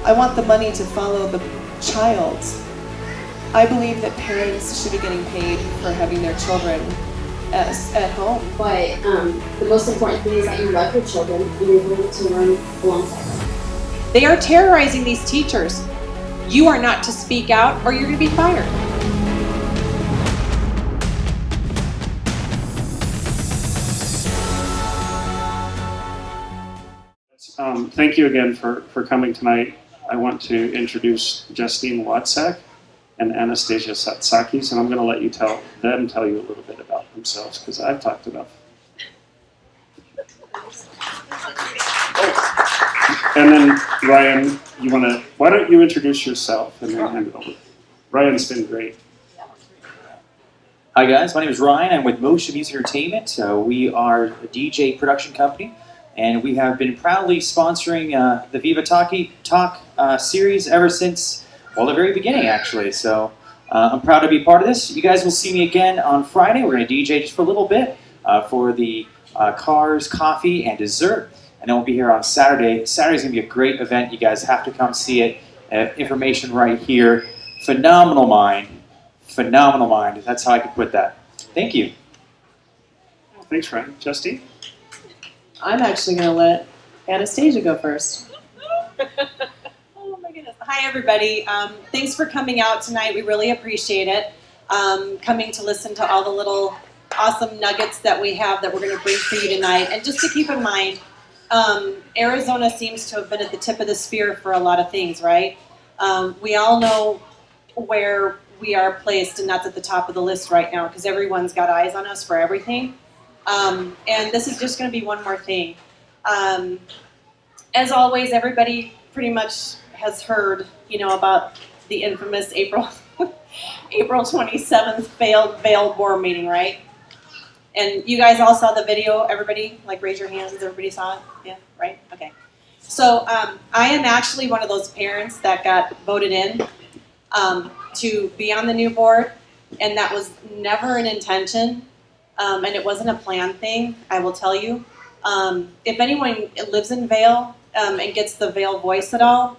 I want the money to follow the child. I believe that parents should be getting paid for having their children at home. But the most important thing is that you love your children and you're willing to learn alongside them. They are terrorizing these teachers. You are not to speak out or you're going to be fired. Thank you again for coming tonight. I want to introduce Justine Wadsack and Anastasia Satsakis, and I'm going to let them tell you a little bit about themselves because I've talked enough. And then Ryan, why don't you introduce yourself and then hand it over. Ryan's been great. Hi guys, my name is Ryan. I'm with Motion Music Entertainment. We are a DJ production company, and we have been proudly sponsoring the Viva Coffee Talk series ever since, well, the very beginning actually. So I'm proud to be part of this. You guys will see me again on Friday. We're going to DJ just for a little bit for the cars, coffee, and dessert. And then we'll be here on Saturday. Saturday's going to be a great event. You guys have to come see it. Information right here. Phenomenal mind. Phenomenal mind. That's how I could put that. Thank you. Thanks, Ryan. Justine? I'm actually going to let Anastasia go first. Oh my goodness. Hi everybody. Thanks for coming out tonight. We really appreciate it. Coming to listen to all the little awesome nuggets that we have that we're going to bring for you tonight. And just to keep in mind, Arizona seems to have been at the tip of the spear for a lot of things, right? We all know where we are placed, and that's at the top of the list right now because everyone's got eyes on us for everything. And this is just going to be one more thing. As always, everybody pretty much has heard, about the infamous April 27th Vail board meeting, right? And you guys all saw the video. Everybody, raise your hands. Everybody saw it? Yeah, right? Okay. So I am actually one of those parents that got voted in to be on the new board, and that was never an intention, and it wasn't a planned thing, I will tell you. If anyone lives in Vail and gets the Vail voice at all,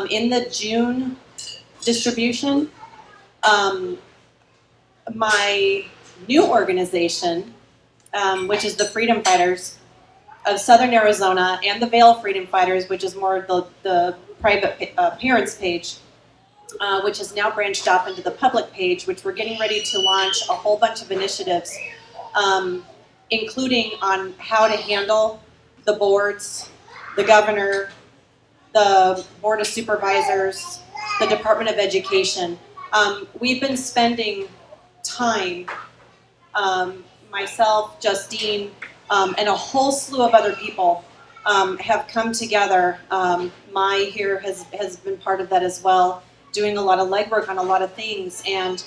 in the June distribution, my new organization, which is the Freedom Fighters of Southern Arizona, and the Vail Freedom Fighters, which is more the private parents page, which is now branched off into the public page, which we're getting ready to launch a whole bunch of initiatives, including on how to handle the boards, the governor, the Board of Supervisors, the Department of Education. We've been spending time, myself, Justine, and a whole slew of other people have come together. Mai here has been part of that as well, doing a lot of legwork on a lot of things, and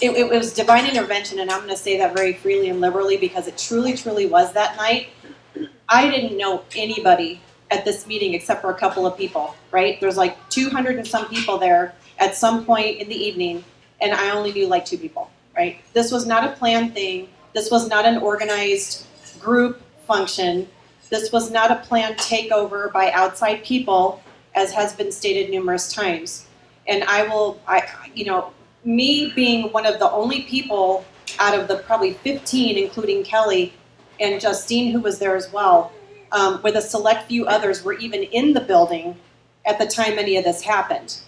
it was divine intervention, and I'm going to say that very freely and liberally because it truly, truly was that night. I didn't know anybody at this meeting except for a couple of people, right? There's 200 and some people there at some point in the evening, and I only knew 2 people, right? This was not a planned thing. This was not an organized group function. This was not a planned takeover by outside people, as has been stated numerous times. And me being one of the only people out of the probably 15, including Kelly and Justine, who was there as well, with a select few others were even in the building at the time any of this happened.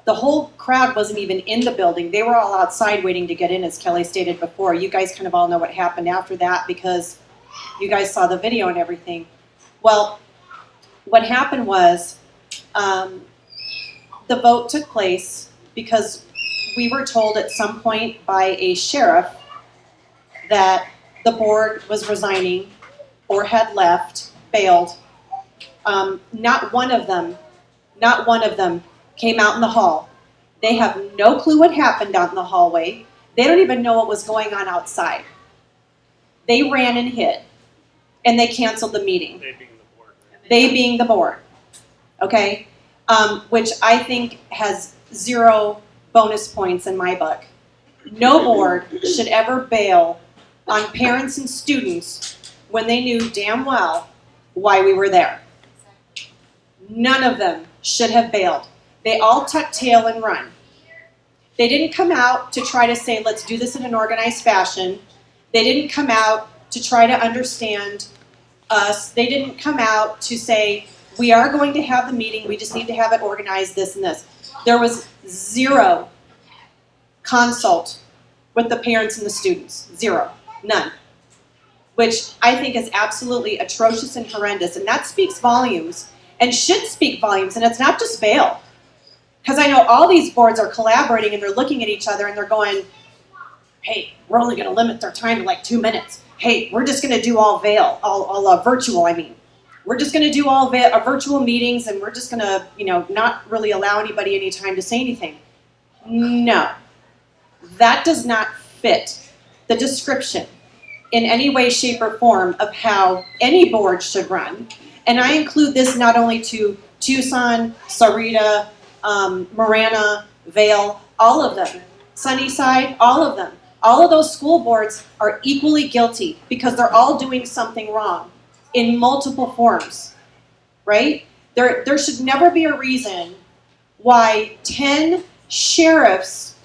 The whole crowd wasn't even in the building. They were all outside waiting to get in, as Kelly stated before. You guys kind of all know what happened after that because you guys saw the video and everything. Well, what happened was the vote took place because we were told at some point by a sheriff that the board was resigning or had left, failed. Not one of them came out in the hall. They have no clue what happened out in the hallway. They don't even know what was going on outside. They ran and hid, and they canceled the meeting. They being the board. They being the board, okay? Which I think has 0 bonus points in my book. No board should ever bail on parents and students when they knew damn well why we were there. None of them should have bailed. They all tucked tail and run. They didn't come out to try to say, let's do this in an organized fashion. They didn't come out to try to understand us. They didn't come out to say, we are going to have the meeting, we just need to have it organized, this and this. There was zero consult with the parents and the students. Zero. None. Which I think is absolutely atrocious and horrendous. And that speaks volumes and should speak volumes. And it's not just Vail. Because I know all these boards are collaborating and they're looking at each other and they're going, hey, we're only going to limit their time to like 2 minutes. Hey, we're just going to do all Vail, all virtual, I mean. We're just going to do all virtual meetings and we're just going to, not really allow anybody any time to say anything. No. That does not fit the description in any way, shape, or form of how any board should run. And I include this not only to Tucson, Sarita, Marana, Vail, all of them. Sunnyside, all of them. All of those school boards are equally guilty because they're all doing something wrong in multiple forms, right? There should never be a reason why 10 sheriff's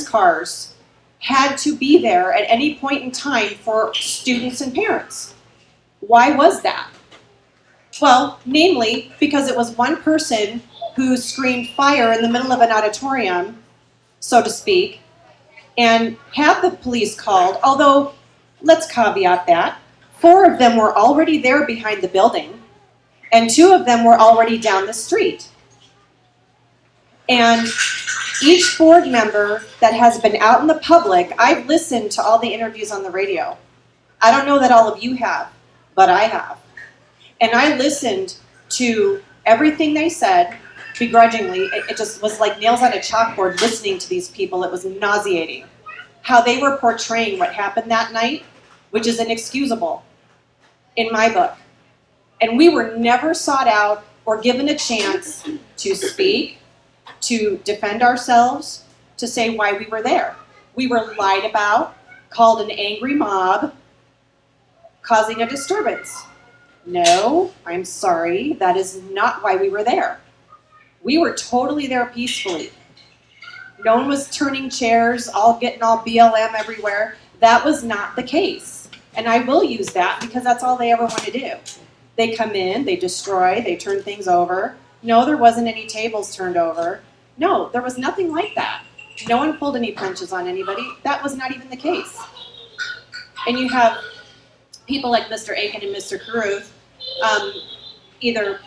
cars had to be there at any point in time for students and parents. Why was that? Well, namely, because it was one person who screamed fire in the middle of an auditorium, so to speak, and had the police called, although, let's caveat that, 4 of them were already there behind the building, and 2 of them were already down the street. And each board member that has been out in the public, I've listened to all the interviews on the radio. I don't know that all of you have, but I have. And I listened to everything they said, begrudgingly. It just was like nails on a chalkboard listening to these people. It was nauseating. How they were portraying what happened that night, which is inexcusable in my book. And we were never sought out or given a chance to speak, to defend ourselves, to say why we were there. We were lied about, called an angry mob, causing a disturbance. No, I'm sorry, that is not why we were there. We were totally there peacefully. No one was turning chairs, getting all BLM everywhere. That was not the case. And I will use that because that's all they ever want to do. They come in, they destroy, they turn things over. No, there wasn't any tables turned over. No, there was nothing like that. No one pulled any punches on anybody. That was not even the case. And you have people like Mr. Aiken and Mr. Caruth, either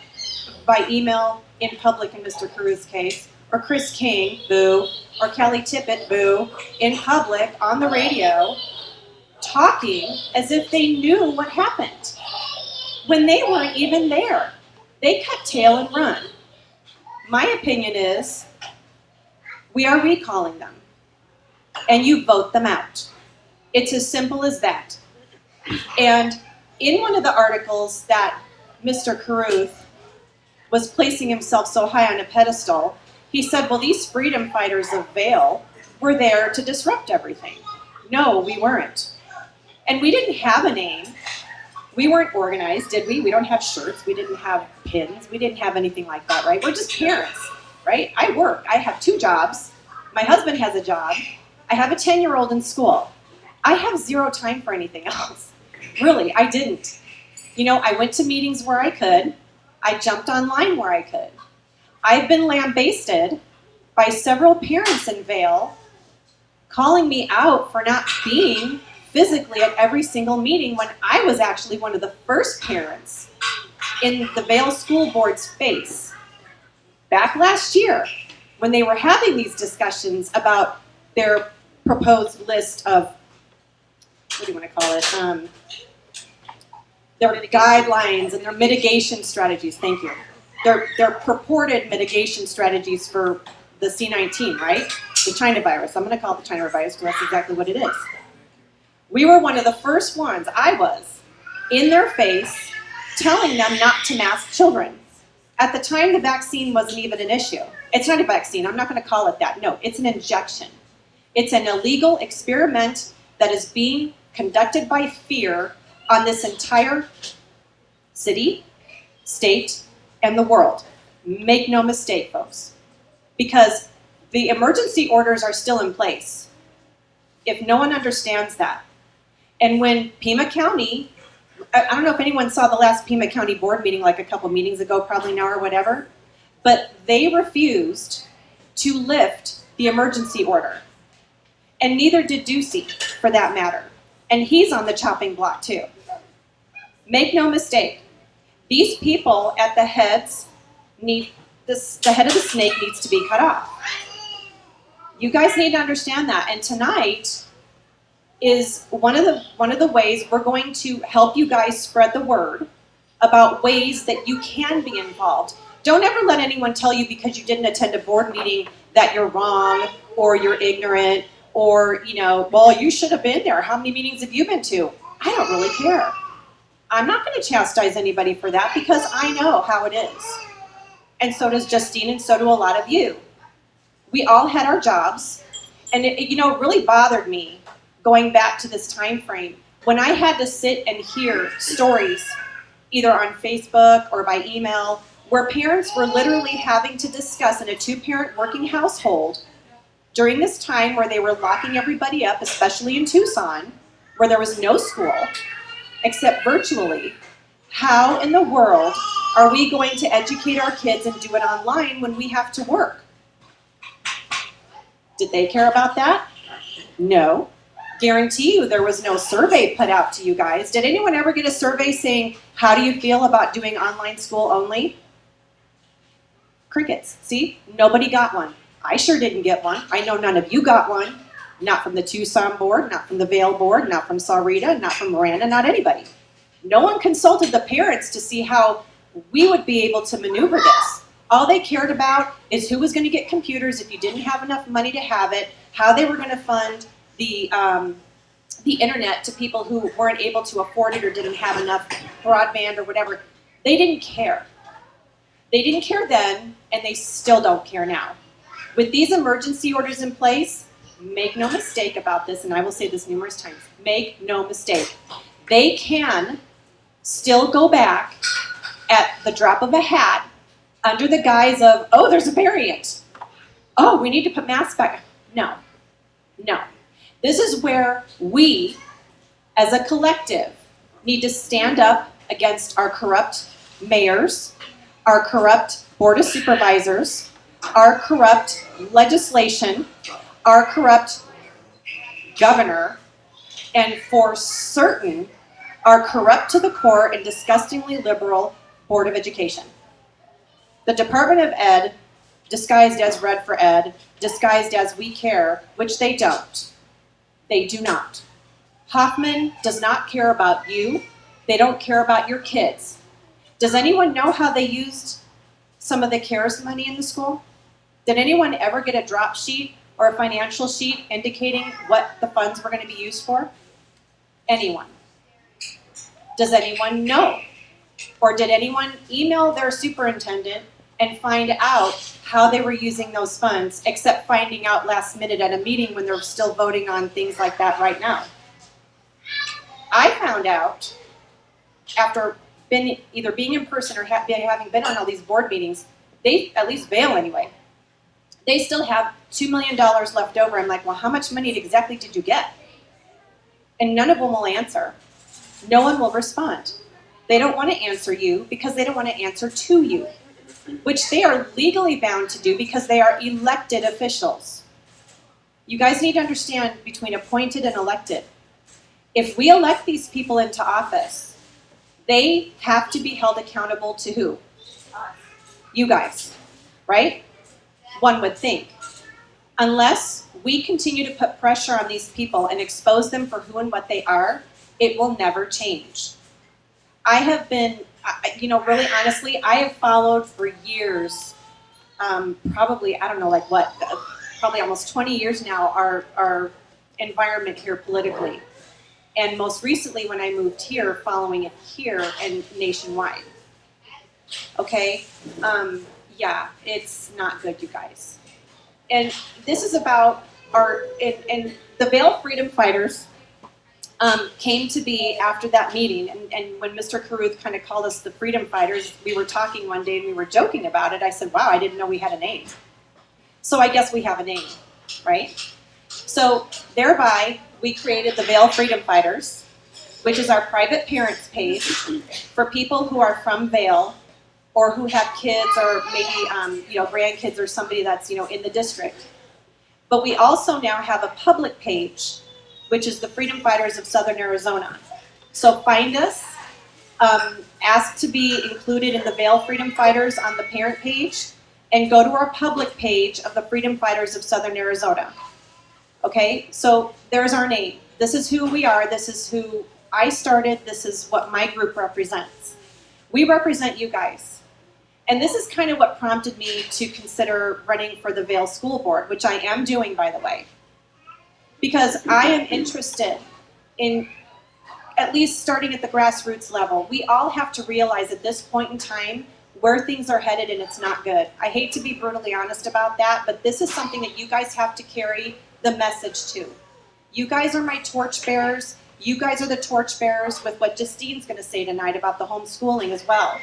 by email, in public in Mr. Caruth's case, or Chris King, boo, or Kelly Tippett, boo, in public, on the radio, talking as if they knew what happened, when they weren't even there. They cut tail and run. My opinion is, we are recalling them, and you vote them out. It's as simple as that. And in one of the articles that Mr. Caruth was placing himself so high on a pedestal, he said, well, these freedom fighters of Vail were there to disrupt everything. No, we weren't. And we didn't have a name. We weren't organized, did we? We don't have shirts. We didn't have pins. We didn't have anything like that, right? We're just parents, right? I work. I have 2 jobs. My husband has a job. I have a 10-year-old in school. I have 0 time for anything else. Really, I didn't. I went to meetings where I could. I jumped online where I could. I've been lambasted by several parents in Vail calling me out for not being physically at every single meeting when I was actually one of the first parents in the Vail School Board's face. Back last year, when they were having these discussions about their proposed list of, what do you want to call it, their guidelines and their mitigation strategies, thank you. Their purported mitigation strategies for the C-19, right? The China virus. I'm going to call it the China virus because that's exactly what it is. We were one of the first ones, I was, in their face, telling them not to mask children. At the time, the vaccine wasn't even an issue. It's not a vaccine. I'm not going to call it that. No, it's an injection. It's an illegal experiment that is being conducted by fear on this entire city, state, and the world. Make no mistake, folks, because the emergency orders are still in place. If no one understands that, and when Pima County, I don't know if anyone saw the last Pima County board meeting like a couple meetings ago, probably now or whatever, but they refused to lift the emergency order. And neither did Ducey, for that matter. And he's on the chopping block too. Make no mistake, these people at the heads need this, the head of the snake needs to be cut off. You guys need to understand that. And tonight is one of the ways we're going to help you guys spread the word about ways that you can be involved. Don't ever let anyone tell you because you didn't attend a board meeting that you're wrong or you're ignorant or, you know, well, you should have been there. How many meetings have you been to? I don't really care. I'm not going to chastise anybody for that because I know how it is. And so does Justine and so do a lot of you. We all had our jobs, and it really bothered me going back to this time frame when I had to sit and hear stories either on Facebook or by email where parents were literally having to discuss in a two-parent working household during this time where they were locking everybody up, especially in Tucson, where there was no school except virtually. How in the world are we going to educate our kids and do it online when we have to work? Did they care about that? No. Guarantee you there was no survey put out to you guys. Did anyone ever get a survey saying, how do you feel about doing online school only? Crickets. See? Nobody got one. I sure didn't get one. I know none of you got one. Not from the Tucson board, not from the Vail board, not from Saurita, not from Miranda, not anybody. No one consulted the parents to see how we would be able to maneuver this. All they cared about is who was going to get computers if you didn't have enough money to have it, how they were going to fund the internet to people who weren't able to afford it or didn't have enough broadband or whatever. They didn't care. They didn't care then, and they still don't care now. With these emergency orders in place, make no mistake about this, and I will say this numerous times, make no mistake. They can still go back at the drop of a hat under the guise of, oh, there's a variant. Oh, we need to put masks back. No, no. This is where we, as a collective, need to stand up against our corrupt mayors, our corrupt board of supervisors, our corrupt legislation, our corrupt governor, and for certain, our corrupt to the core and disgustingly liberal Board of Education. The Department of Ed, disguised as Red for Ed, disguised as We Care, which they don't. They do not. Hoffman does not care about you. They don't care about your kids. Does anyone know how they used some of the CARES money in the school? Did anyone ever get a drop sheet or a financial sheet indicating what the funds were going to be used for? Anyone? Does anyone know? Or did anyone email their superintendent and find out how they were using those funds, except finding out last minute at a meeting when they're still voting on things like that right now? I found out after either being in person or having been on all these board meetings, they, at least Vail anyway, they still have $2 million left over. I'm like, well, how much money exactly did you get? And none of them will answer. No one will respond. They don't want to answer you because they don't want to answer to you, which they are legally bound to do because they are elected officials. You guys need to understand between appointed and elected. If we elect these people into office, they have to be held accountable to who? You guys, right? One would think. Unless we continue to put pressure on these people and expose them for who and what they are, it will never change. I have been, really honestly, I have followed for years, probably, I don't know, like what, probably almost 20 years now, our environment here politically. And most recently when I moved here, following it here and nationwide. Okay? Yeah, it's not good, you guys. And this is about and the Vail Freedom Fighters, came to be after that meeting. And when Mr. Caruth kind of called us the Freedom Fighters, we were talking one day and we were joking about it. I said, wow, I didn't know we had a name. So I guess we have a name, right? So thereby, we created the Vail Freedom Fighters, which is our private parents page for people who are from Vail or who have kids or maybe grandkids or somebody that's in the district. But we also now have a public page, which is the Freedom Fighters of Southern Arizona. So find us, ask to be included in the Vail Freedom Fighters on the parent page, and go to our public page of the Freedom Fighters of Southern Arizona. Okay, so there's our name. This is who we are. This is who I started. This is what my group represents. We represent you guys. And this is kind of what prompted me to consider running for the Vail School Board, which I am doing, by the way. Because I am interested in at least starting at the grassroots level. We all have to realize at this point in time where things are headed, and it's not good. I hate to be brutally honest about that, but this is something that you guys have to carry the message to. You guys are my torch bearers. You guys are the torch bearers with what Justine's going to say tonight about the homeschooling as well.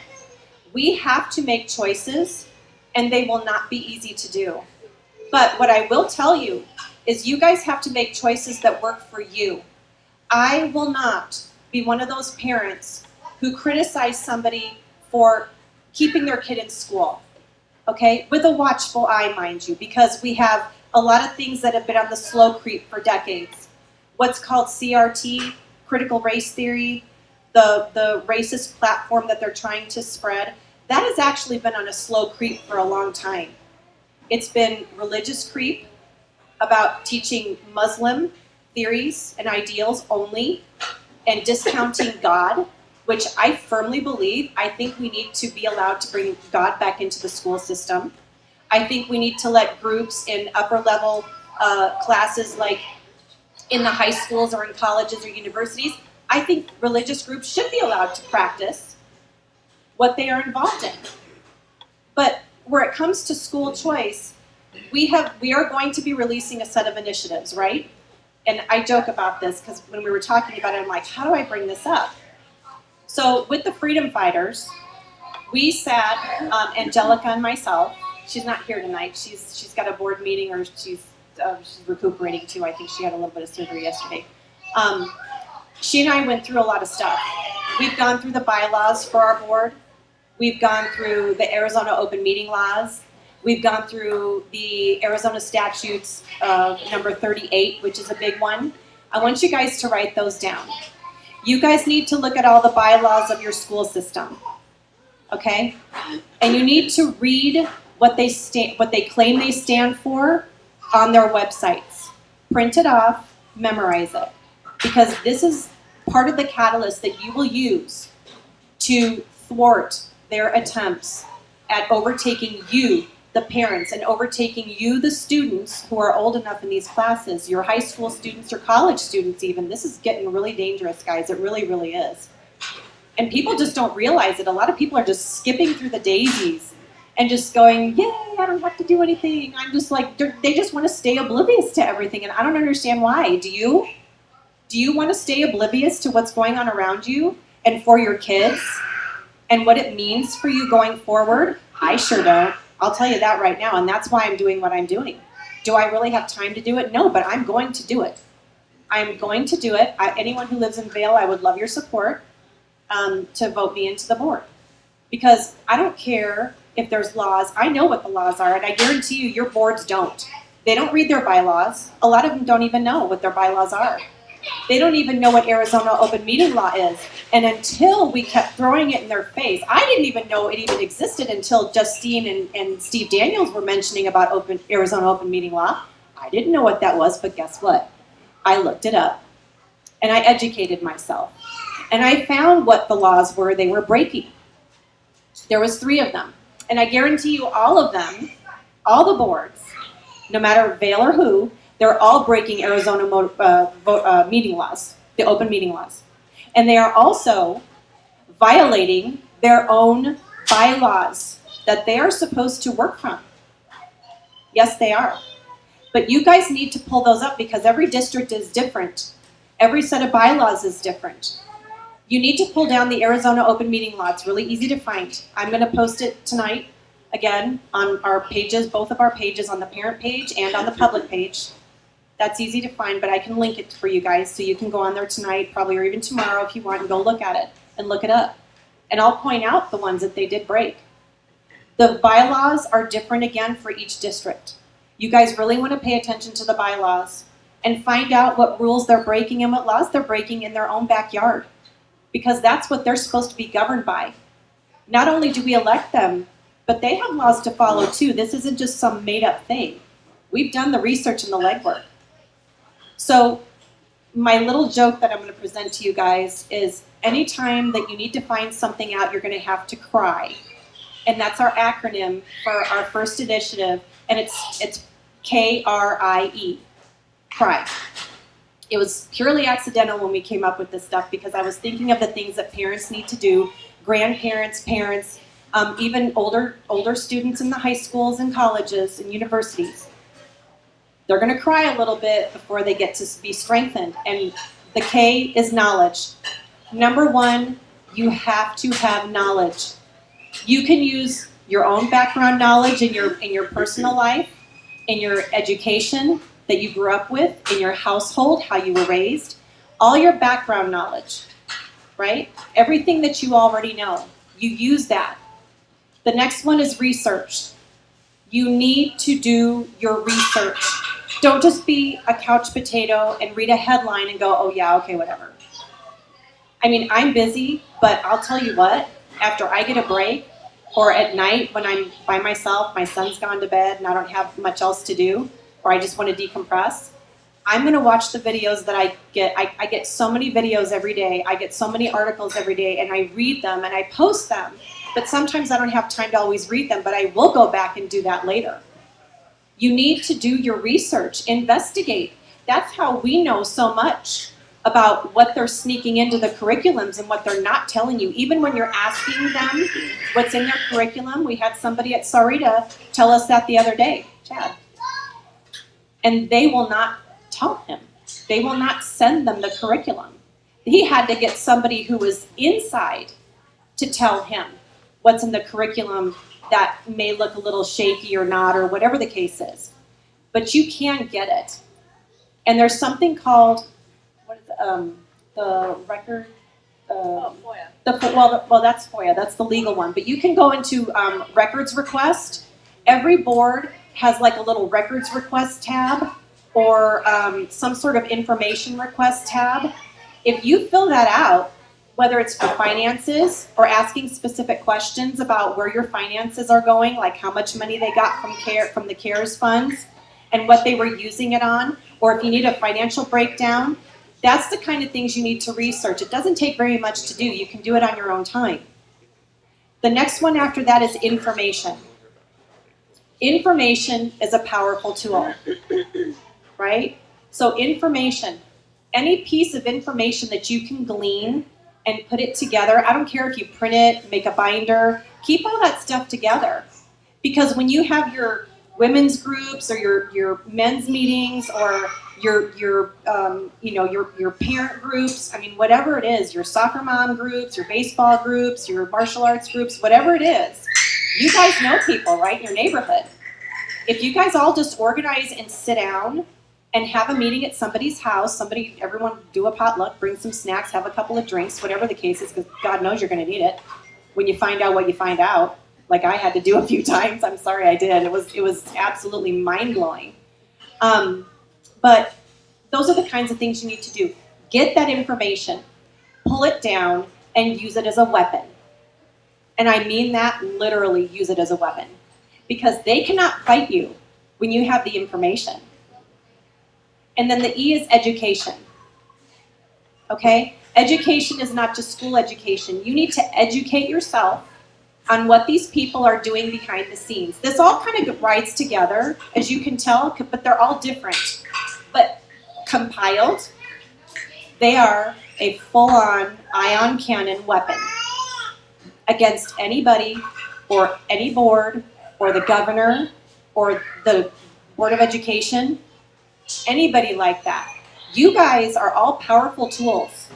We have to make choices, and they will not be easy to do. But what I will tell you is you guys have to make choices that work for you. I will not be one of those parents who criticize somebody for keeping their kid in school, okay? With a watchful eye, mind you, because we have a lot of things that have been on the slow creep for decades. What's called CRT, critical race theory, the racist platform that they're trying to spread, that has actually been on a slow creep for a long time. It's been religious creep about teaching Muslim theories and ideals only and discounting God, which I firmly believe. I think we need to be allowed to bring God back into the school system. I think we need to let groups in upper level classes, like in the high schools or in colleges or universities, I think religious groups should be allowed to practice what they are involved in. But where it comes to school choice, we are going to be releasing a set of initiatives, right? And I joke about this because when we were talking about it, I'm like, how do I bring this up? So with the Freedom Fighters, we sat, Angelica and myself, she's not here tonight, she's got a board meeting, or she's recuperating too. I think she had a little bit of surgery yesterday. She and I went through a lot of stuff. We've gone through the bylaws for our board. We've gone through the Arizona open meeting laws. We've gone through the Arizona statutes number 38, which is a big one. I want you guys to write those down. You guys need to look at all the bylaws of your school system, okay? And you need to read what they claim they stand for on their websites. Print it off, memorize it. Because this is part of the catalyst that you will use to thwart their attempts at overtaking you, the parents, and overtaking you, the students who are old enough in these classes, your high school students or college students even. This is getting really dangerous, guys. It really, really is. And people just don't realize it. A lot of people are just skipping through the daisies and just going, yay, I don't have to do anything. I'm just like, they just want to stay oblivious to everything, and I don't understand why. Do you? Do you want to stay oblivious to what's going on around you and for your kids and what it means for you going forward? I sure don't. I'll tell you that right now, and that's why I'm doing what I'm doing. Do I really have time to do it? No, but I'm going to do it. I'm going to do it. Anyone who lives in Vail, I would love your support to vote me into the board. Because I don't care if there's laws. I know what the laws are, and I guarantee you your boards don't. They don't read their bylaws. A lot of them don't even know what their bylaws are. They don't even know what Arizona open meeting law is. And until we kept throwing it in their face, I didn't even know it even existed until Justine and Steve Daniels were mentioning about Arizona open meeting law. I didn't know what that was, but guess what? I looked it up and I educated myself. And I found what the laws were they were breaking. There was 3 of them. And I guarantee you all of them, all the boards, no matter Vail or who, they're all breaking Arizona meeting laws, the open meeting laws. And they are also violating their own bylaws that they are supposed to work from. Yes, they are. But you guys need to pull those up because every district is different. Every set of bylaws is different. You need to pull down the Arizona open meeting law. It's really easy to find. I'm going to post it tonight, again, on our pages, both of our pages, on the parent page and on the public page. That's easy to find, but I can link it for you guys so you can go on there tonight, probably, or even tomorrow if you want, and go look at it and look it up. And I'll point out the ones that they did break. The bylaws are different again for each district. You guys really want to pay attention to the bylaws and find out what rules they're breaking and what laws they're breaking in their own backyard. Because that's what they're supposed to be governed by. Not only do we elect them, but they have laws to follow too. This isn't just some made up thing. We've done the research and the legwork. So my little joke that I'm going to present to you guys is anytime that you need to find something out, you're going to have to cry. And that's our acronym for our first initiative, and it's KRIE, cry. It was purely accidental when we came up with this stuff because I was thinking of the things that parents need to do, grandparents, parents, even older students in the high schools and colleges and universities. They're going to cry a little bit before they get to be strengthened. And the K is knowledge. Number one, you have to have knowledge. You can use your own background knowledge in your personal life, in your education that you grew up with, in your household, how you were raised, all your background knowledge, right? Everything that you already know, you use that. The next one is research. You need to do your research. Don't just be a couch potato and read a headline and go, oh yeah, okay, whatever. I mean, I'm busy, but I'll tell you what, after I get a break, or at night when I'm by myself, my son's gone to bed and I don't have much else to do, or I just want to decompress, I'm going to watch the videos that I get. I get so many videos every day. I get so many articles every day, and I read them and I post them. But sometimes I don't have time to always read them, but I will go back and do that later. You need to do your research, investigate. That's how we know so much about what they're sneaking into the curriculums and what they're not telling you. Even when you're asking them what's in their curriculum, we had somebody at Sarita tell us that the other day, Chad. And they will not tell him. They will not send them the curriculum. He had to get somebody who was inside to tell him what's in the curriculum that may look a little shaky or not, or whatever the case is. But you can get it. And there's something called, what is it, the record? FOIA. Well, that's FOIA. That's the legal one. But you can go into records request. Every board has like a little records request tab or some sort of information request tab. If you fill that out, whether it's for finances or asking specific questions about where your finances are going, like how much money they got from the CARES funds and what they were using it on, or if you need a financial breakdown, that's the kind of things you need to research. It doesn't take very much to do. You can do it on your own time. The next one after that is information. Information is a powerful tool, right? So information, any piece of information that you can glean and put it together, I don't care if you print it, make a binder, keep all that stuff together. Because when you have your women's groups or your men's meetings or your parent groups, I mean, whatever it is, your soccer mom groups, your baseball groups, your martial arts groups, whatever it is, you guys know people, right, in your neighborhood. If you guys all just organize and sit down and have a meeting at somebody's house, everyone do a potluck, bring some snacks, have a couple of drinks, whatever the case is, because God knows you're going to need it when you find out what you find out, like I had to do a few times. I'm sorry I did. It was absolutely mind-blowing. But those are the kinds of things you need to do. Get that information, pull it down, and use it as a weapon. And I mean that literally, use it as a weapon. Because they cannot fight you when you have the information. And then the E is education. Okay? Education is not just school education. You need to educate yourself on what these people are doing behind the scenes. This all kind of rides together, as you can tell, but they're all different. But compiled, they are a full-on ion cannon weapon against anybody or any board or the governor or the Board of Education, anybody like that. You guys are all powerful tools.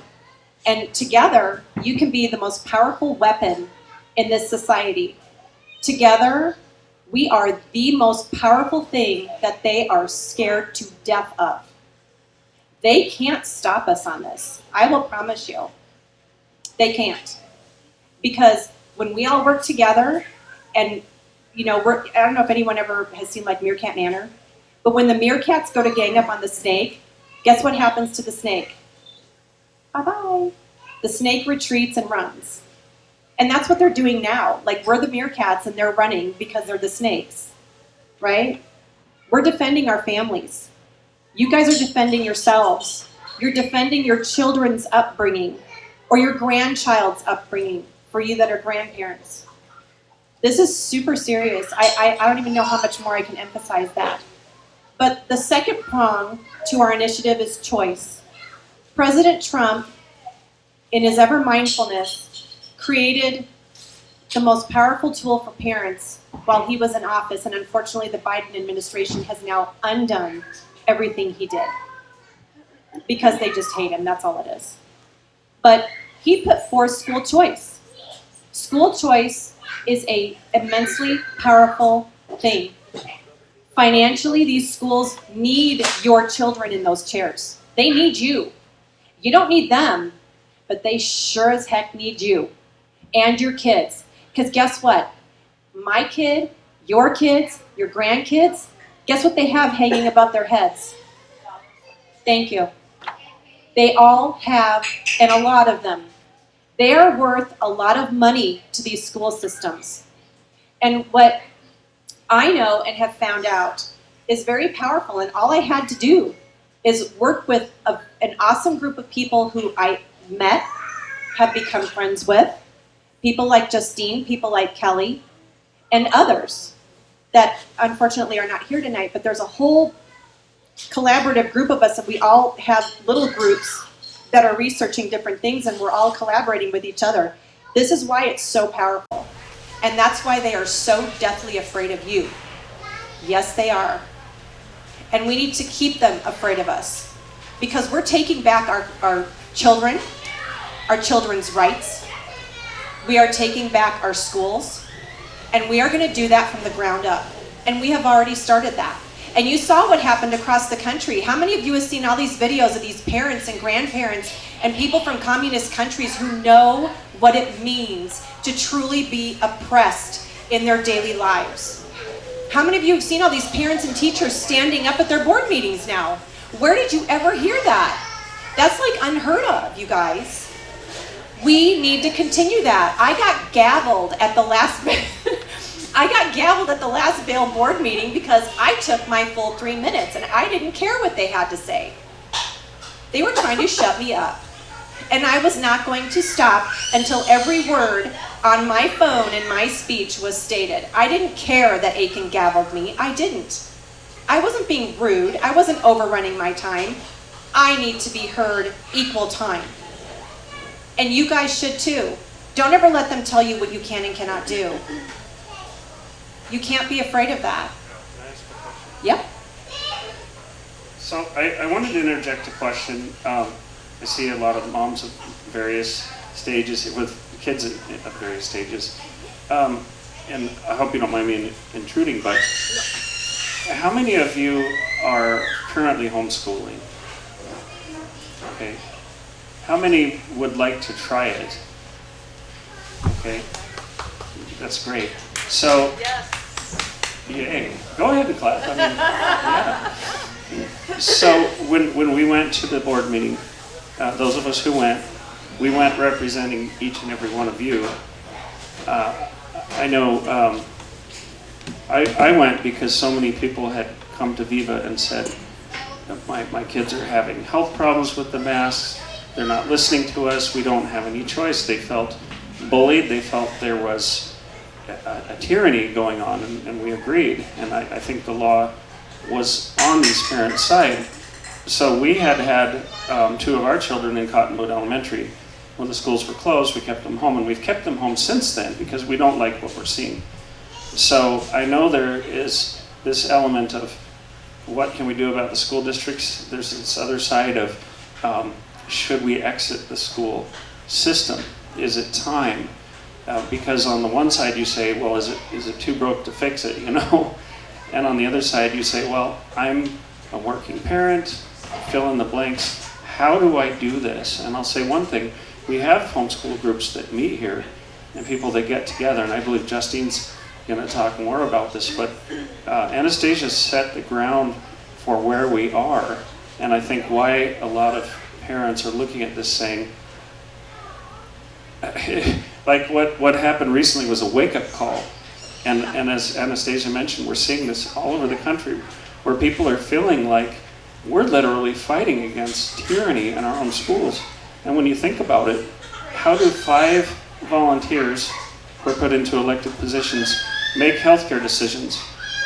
And together, you can be the most powerful weapon in this society. Together, we are the most powerful thing that they are scared to death of. They can't stop us on this. I will promise you. They can't. Because when we all work together, and you know, I don't know if anyone ever has seen like Meerkat Manor, but when the meerkats go to gang up on the snake, guess what happens to the snake? Bye-bye. The snake retreats and runs. And that's what they're doing now. Like, we're the meerkats and they're running because they're the snakes, right? We're defending our families. You guys are defending yourselves. You're defending your children's upbringing or your grandchild's upbringing for you that are grandparents. This is super serious. I don't even know how much more I can emphasize that. But the second prong to our initiative is choice. President Trump, in his ever mindfulness, created the most powerful tool for parents while he was in office, and unfortunately the Biden administration has now undone everything he did because they just hate him. That's all it is. But he put forth school choice. School choice is an immensely powerful thing. Financially, these schools need your children in those chairs. They need you. You don't need them, but they sure as heck need you and your kids. Because guess what? My kid, your kids, your grandkids, guess what they have hanging above their heads? Thank you. They all have, and a lot of them. They are worth a lot of money to these school systems. And what I know and have found out is very powerful, and all I had to do is work with an awesome group of people who I met, have become friends with, people like Justine, people like Kelly, and others that unfortunately are not here tonight, but there's a whole collaborative group of us, and we all have little groups that are researching different things, and we're all collaborating with each other. This is why it's so powerful, and that's why they are so deathly afraid of you. Yes, they are. And we need to keep them afraid of us, because we're taking back our children, our children's rights. We are taking back our schools, and we are going to do that from the ground up. And we have already started that. And you saw what happened across the country. How many of you have seen all these videos of these parents and grandparents and people from communist countries who know what it means to truly be oppressed in their daily lives? How many of you have seen all these parents and teachers standing up at their board meetings now? Where did you ever hear that? That's like unheard of, you guys. We need to continue that. I got gavelled at the last Vail board meeting because I took my full 3 minutes and I didn't care what they had to say. They were trying to shut me up. And I was not going to stop until every word on my phone in my speech was stated. I didn't care that Aiken gavelled me. I didn't. I wasn't being rude. I wasn't overrunning my time. I need to be heard equal time. And you guys should too. Don't ever let them tell you what you can and cannot do. You can't be afraid of that. Can I ask a question? Yep. So I wanted to interject a question. I see a lot of moms of various stages with kids at various stages. And I hope you don't mind me intruding, but how many of you are currently homeschooling? Okay. How many would like to try it? Okay. That's great. So, yay. Go ahead and clap. I mean, yeah. So when we went to the board meeting, those of us who went, we went representing each and every one of you. I know I went because so many people had come to Viva and said, my kids are having health problems with the masks, they're not listening to us, we don't have any choice. They felt bullied, they felt there was a tyranny going on, and we agreed. And I think the law was on these parents' side. So we had two of our children in Cottonwood Elementary. When the schools were closed, we kept them home, and we've kept them home since then because we don't like what we're seeing. So I know there is this element of what can we do about the school districts? There's this other side of, should we exit the school system? Is it time? Because on the one side you say, well, is it too broke to fix it, you know? And on the other side you say, well, I'm a working parent, fill in the blanks. How do I do this? And I'll say one thing, we have homeschool groups that meet here and people that get together, and I believe Justine's going to talk more about this, but Anastasia set the ground for where we are, and I think why a lot of parents are looking at this saying, like what happened recently was a wake-up call, and as Anastasia mentioned, we're seeing this all over the country, where people are feeling like we're literally fighting against tyranny in our own schools. And when you think about it, how do 5 volunteers who are put into elected positions make healthcare decisions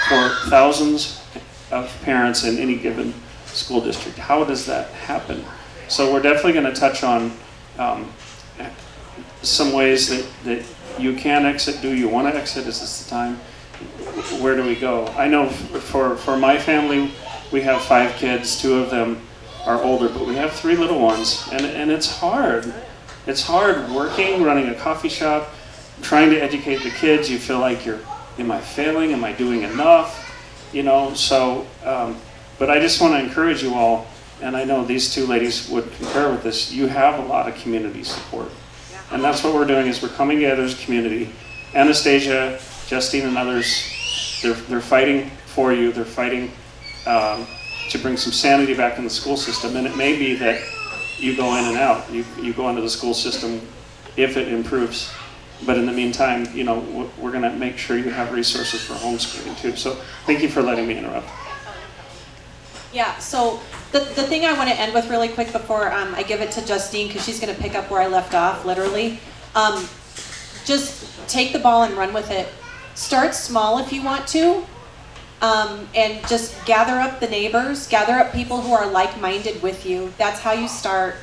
for thousands of parents in any given school district? How does that happen? So we're definitely going to touch on some ways that you can exit. Do you want to exit? Is this the time? Where do we go? I know for my family, we have 5 kids. 2 of them are older, but we have 3 little ones, and it's hard. It's hard working, running a coffee shop, trying to educate the kids. You feel like am I failing? Am I doing enough? You know, so, but I just want to encourage you all, and I know these 2 ladies would concur with this, you have a lot of community support. And that's what we're doing, is we're coming together as a community. Anastasia, Justine, and others, they're fighting for you. They're fighting to bring some sanity back in the school system. And it may be that you go in and out. You go into the school system if it improves. But in the meantime, you know, we're going to make sure you have resources for homeschooling too. So thank you for letting me interrupt. Yeah, so the thing I want to end with really quick before I give it to Justine, because she's going to pick up where I left off, literally. Just take the ball and run with it. Start small if you want to, and just gather up the neighbors, gather up people who are like-minded with you. That's how you start,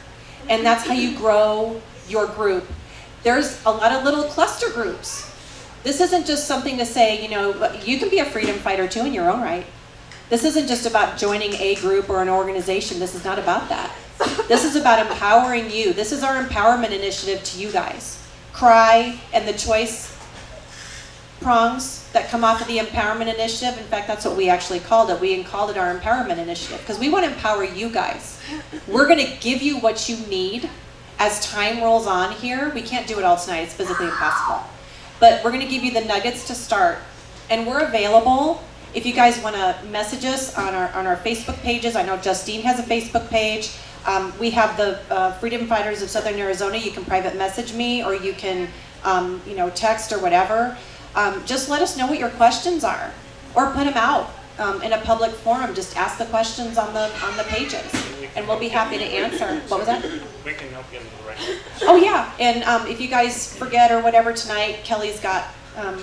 and that's how you grow your group. There's a lot of little cluster groups. This isn't just something to say, you know, you can be a freedom fighter too in your own right. This isn't just about joining a group or an organization. This is not about that. This is about empowering you. This is our empowerment initiative to you guys. Cry and the choice prongs that come off of the empowerment initiative. In fact, that's what we actually called it. We called it our empowerment initiative because we want to empower you guys. We're going to give you what you need as time rolls on here. We can't do it all tonight. It's physically impossible. But we're going to give you the nuggets to start. And we're available. If you guys want to message us on our Facebook pages, I know Justine has a Facebook page. We have the Freedom Fighters of Southern Arizona. You can private message me, or you can, text or whatever. Just let us know what your questions are, or put them out in a public forum. Just ask the questions on the pages, and we'll be happy to answer. What was that? We can help you in the right. Oh yeah, and if you guys forget or whatever tonight, Kelly's got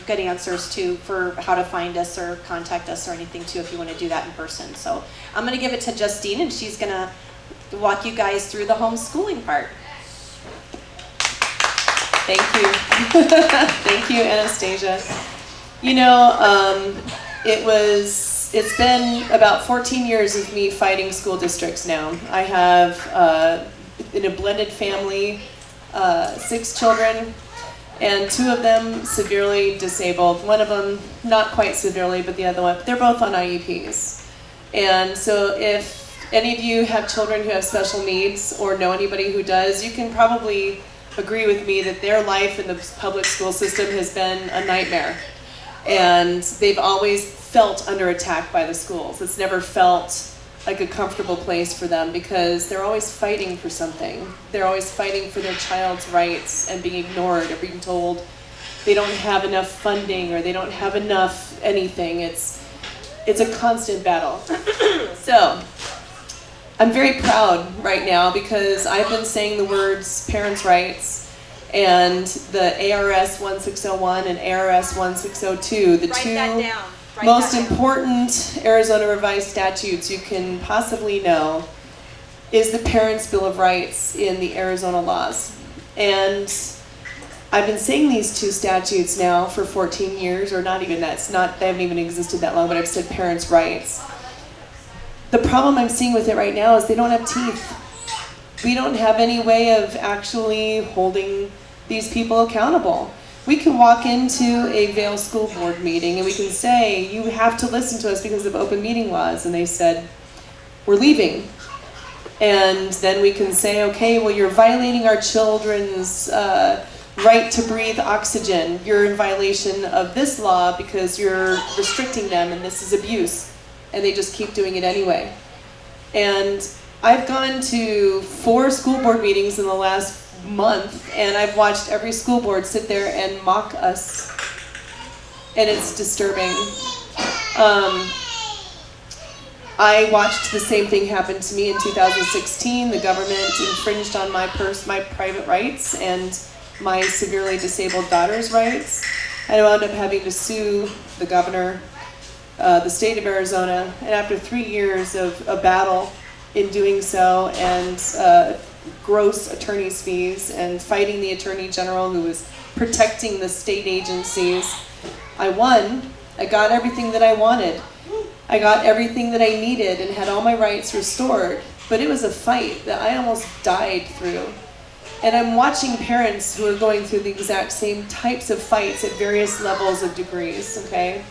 good answers too for how to find us or contact us or anything too if you want to do that in person. So I'm going to give it to Justine, and she's going to walk you guys through the homeschooling part. Thank you. Thank you, Anastasia. You know, it's been about 14 years of me fighting school districts now. I have, in a blended family, 6 children, and 2 of them severely disabled. One of them not quite severely, but the other one, they're both on IEPs. And so if any of you have children who have special needs or know anybody who does, you can probably agree with me that their life in the public school system has been a nightmare. And they've always felt under attack by the schools. It's never felt like a comfortable place for them because they're always fighting for something. They're always fighting for their child's rights and being ignored or being told they don't have enough funding or they don't have enough anything. It's a constant battle. So I'm very proud right now because I've been saying the words parents' rights and the ARS 1601 and ARS 1602, the two most important Arizona revised statutes you can possibly know, is the Parents' Bill of Rights in the Arizona laws. And I've been saying these 2 statutes now for 14 years, or not even that. They haven't even existed that long, but I've said parents' rights. The problem I'm seeing with it right now is they don't have teeth. We don't have any way of actually holding these people accountable. We can walk into a Vail School Board meeting and we can say, you have to listen to us because of open meeting laws. And they said, we're leaving. And then we can say, okay, well, you're violating our children's right to breathe oxygen. You're in violation of this law because you're restricting them and this is abuse. And they just keep doing it anyway. And I've gone to 4 school board meetings in the last month, and I've watched every school board sit there and mock us. And it's disturbing. I watched the same thing happen to me in 2016. The government infringed on my private rights and my severely disabled daughter's rights. I wound up having to sue the governor, the state of Arizona, and after 3 years of a battle in doing so, and gross attorney's fees, and fighting the attorney general who was protecting the state agencies, I won. I got everything that I wanted. I got everything that I needed and had all my rights restored. But it was a fight that I almost died through. And I'm watching parents who are going through the exact same types of fights at various levels of degrees, okay?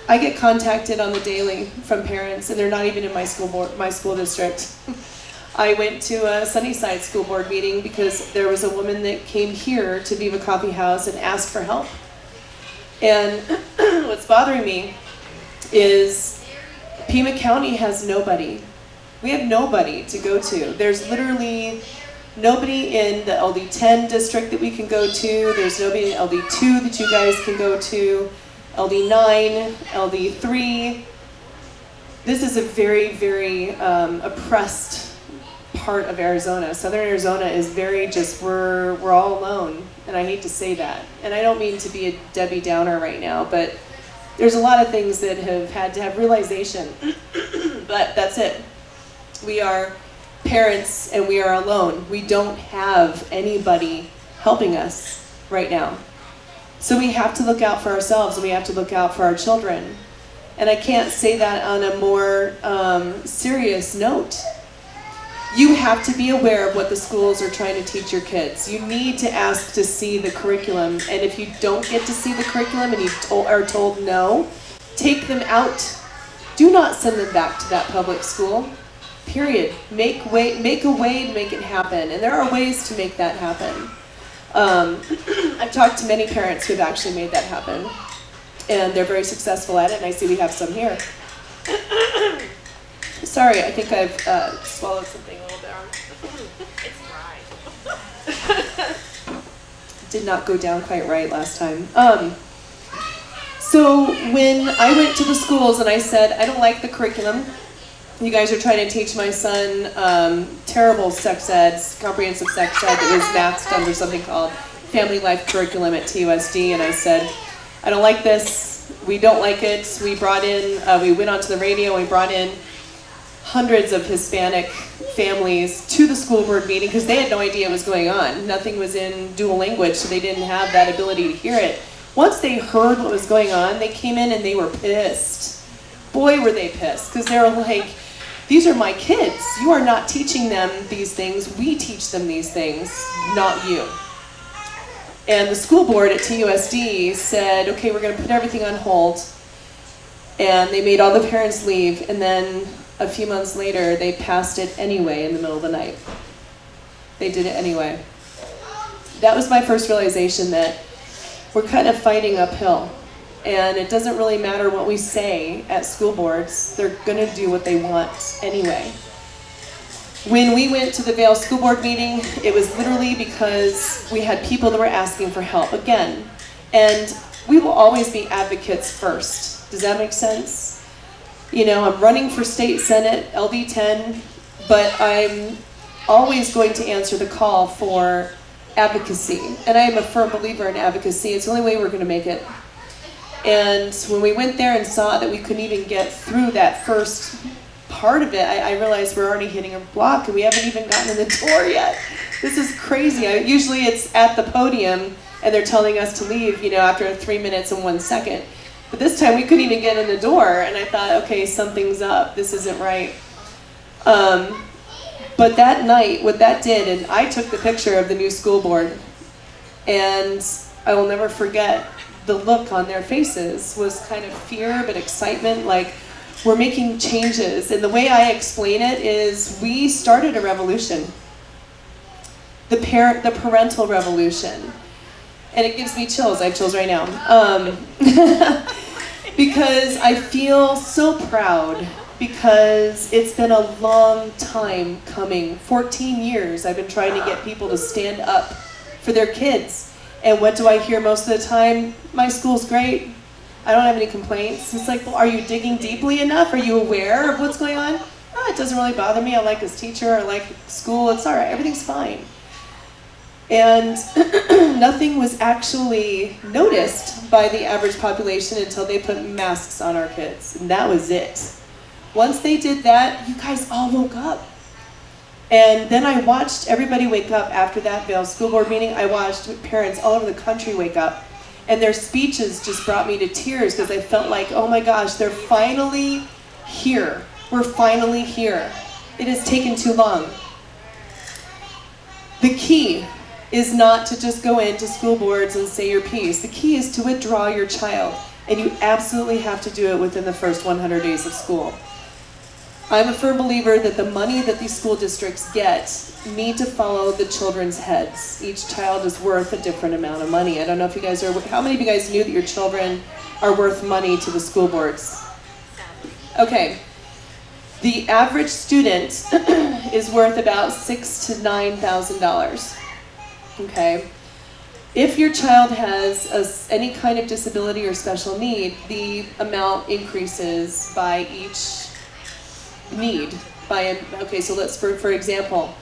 I get contacted on the daily from parents, and they're not even in my school district. I went to a Sunnyside school board meeting because there was a woman that came here to Viva Coffee House and asked for help. And what's bothering me is Pima County has nobody. We have nobody to go to. There's literally nobody in the LD10 district that we can go to. There's nobody in LD2 that you guys can go to. LD9, LD3. This is a very, very oppressed part of Arizona. Southern Arizona is very just, we're all alone. And I hate to say that. And I don't mean to be a Debbie Downer right now, but there's a lot of things that have had to have realization. But that's it. We are parents and we are alone. We don't have anybody helping us right now. So we have to look out for ourselves and we have to look out for our children. And I can't say that on a more serious note. You have to be aware of what the schools are trying to teach your kids. You need to ask to see the curriculum. And if you don't get to see the curriculum and you are told no, take them out. Do not send them back to that public school. Period. Make a way to make it happen. And there are ways to make that happen. I've talked to many parents who have actually made that happen. And they're very successful at it, and I see we have some here. Sorry, I think I've swallowed something a little bit. It's dry. Did not go down quite right last time. So when I went to the schools and I said, I don't like the curriculum. You guys are trying to teach my son terrible sex ed, comprehensive sex ed that was maxed under something called Family Life Curriculum at TUSD. And I said, I don't like this. We don't like it. We brought in, we went onto the radio, we brought in hundreds of Hispanic families to the school board meeting because they had no idea what was going on. Nothing was in dual language, so they didn't have that ability to hear it. Once they heard what was going on, they came in and they were pissed. Boy, were they pissed, because they were like, these are my kids. You are not teaching them these things. We teach them these things, not you. And the school board at TUSD said, okay, we're going to put everything on hold. And they made all the parents leave, and then a few months later, they passed it anyway in the middle of the night. They did it anyway. That was my first realization that we're kind of fighting uphill. And it doesn't really matter what we say at school boards. They're going to do what they want anyway. When we went to the Vail School Board meeting, it was literally because we had people that were asking for help again. And we will always be advocates first. Does that make sense? You know, I'm running for state senate, LD10, but I'm always going to answer the call for advocacy. And I am a firm believer in advocacy. It's the only way we're going to make it. And when we went there and saw that we couldn't even get through that first part of it, I realized we're already hitting a block and we haven't even gotten in the door yet. This is crazy. Usually it's at the podium and they're telling us to leave, you know, after 3 minutes and 1 second. But this time we couldn't even get in the door, and I thought, okay, something's up. This isn't right. But that night, what that did, and I took the picture of the new school board, and I will never forget the look on their faces was kind of fear, but excitement, like we're making changes. And the way I explain it is we started a revolution, the parental revolution. And it gives me chills. I have chills right now. Because I feel so proud, because it's been a long time coming. 14 years I've been trying to get people to stand up for their kids. And what do I hear most of the time? My school's great. I don't have any complaints. It's like, well, are you digging deeply enough? Are you aware of what's going on? Oh, it doesn't really bother me. I like this teacher. I like school. It's all right. Everything's fine. And nothing was actually noticed by the average population until they put masks on our kids. And that was it. Once they did that, you guys all woke up. And then I watched everybody wake up after that Vail school board meeting. I watched parents all over the country wake up. And their speeches just brought me to tears because I felt like, oh my gosh, they're finally here. We're finally here. It has taken too long. The key is not to just go into school boards and say your piece. The key is to withdraw your child. And you absolutely have to do it within the first 100 days of school. I'm a firm believer that the money that these school districts get need to follow the children's heads. Each child is worth a different amount of money. I don't know if you guys are, how many of you guys knew that your children are worth money to the school boards? Okay, the average student is worth about $6,000 to $9,000, okay? If your child has any kind of disability or special need, the amount increases by each need. Okay, so let's, for example,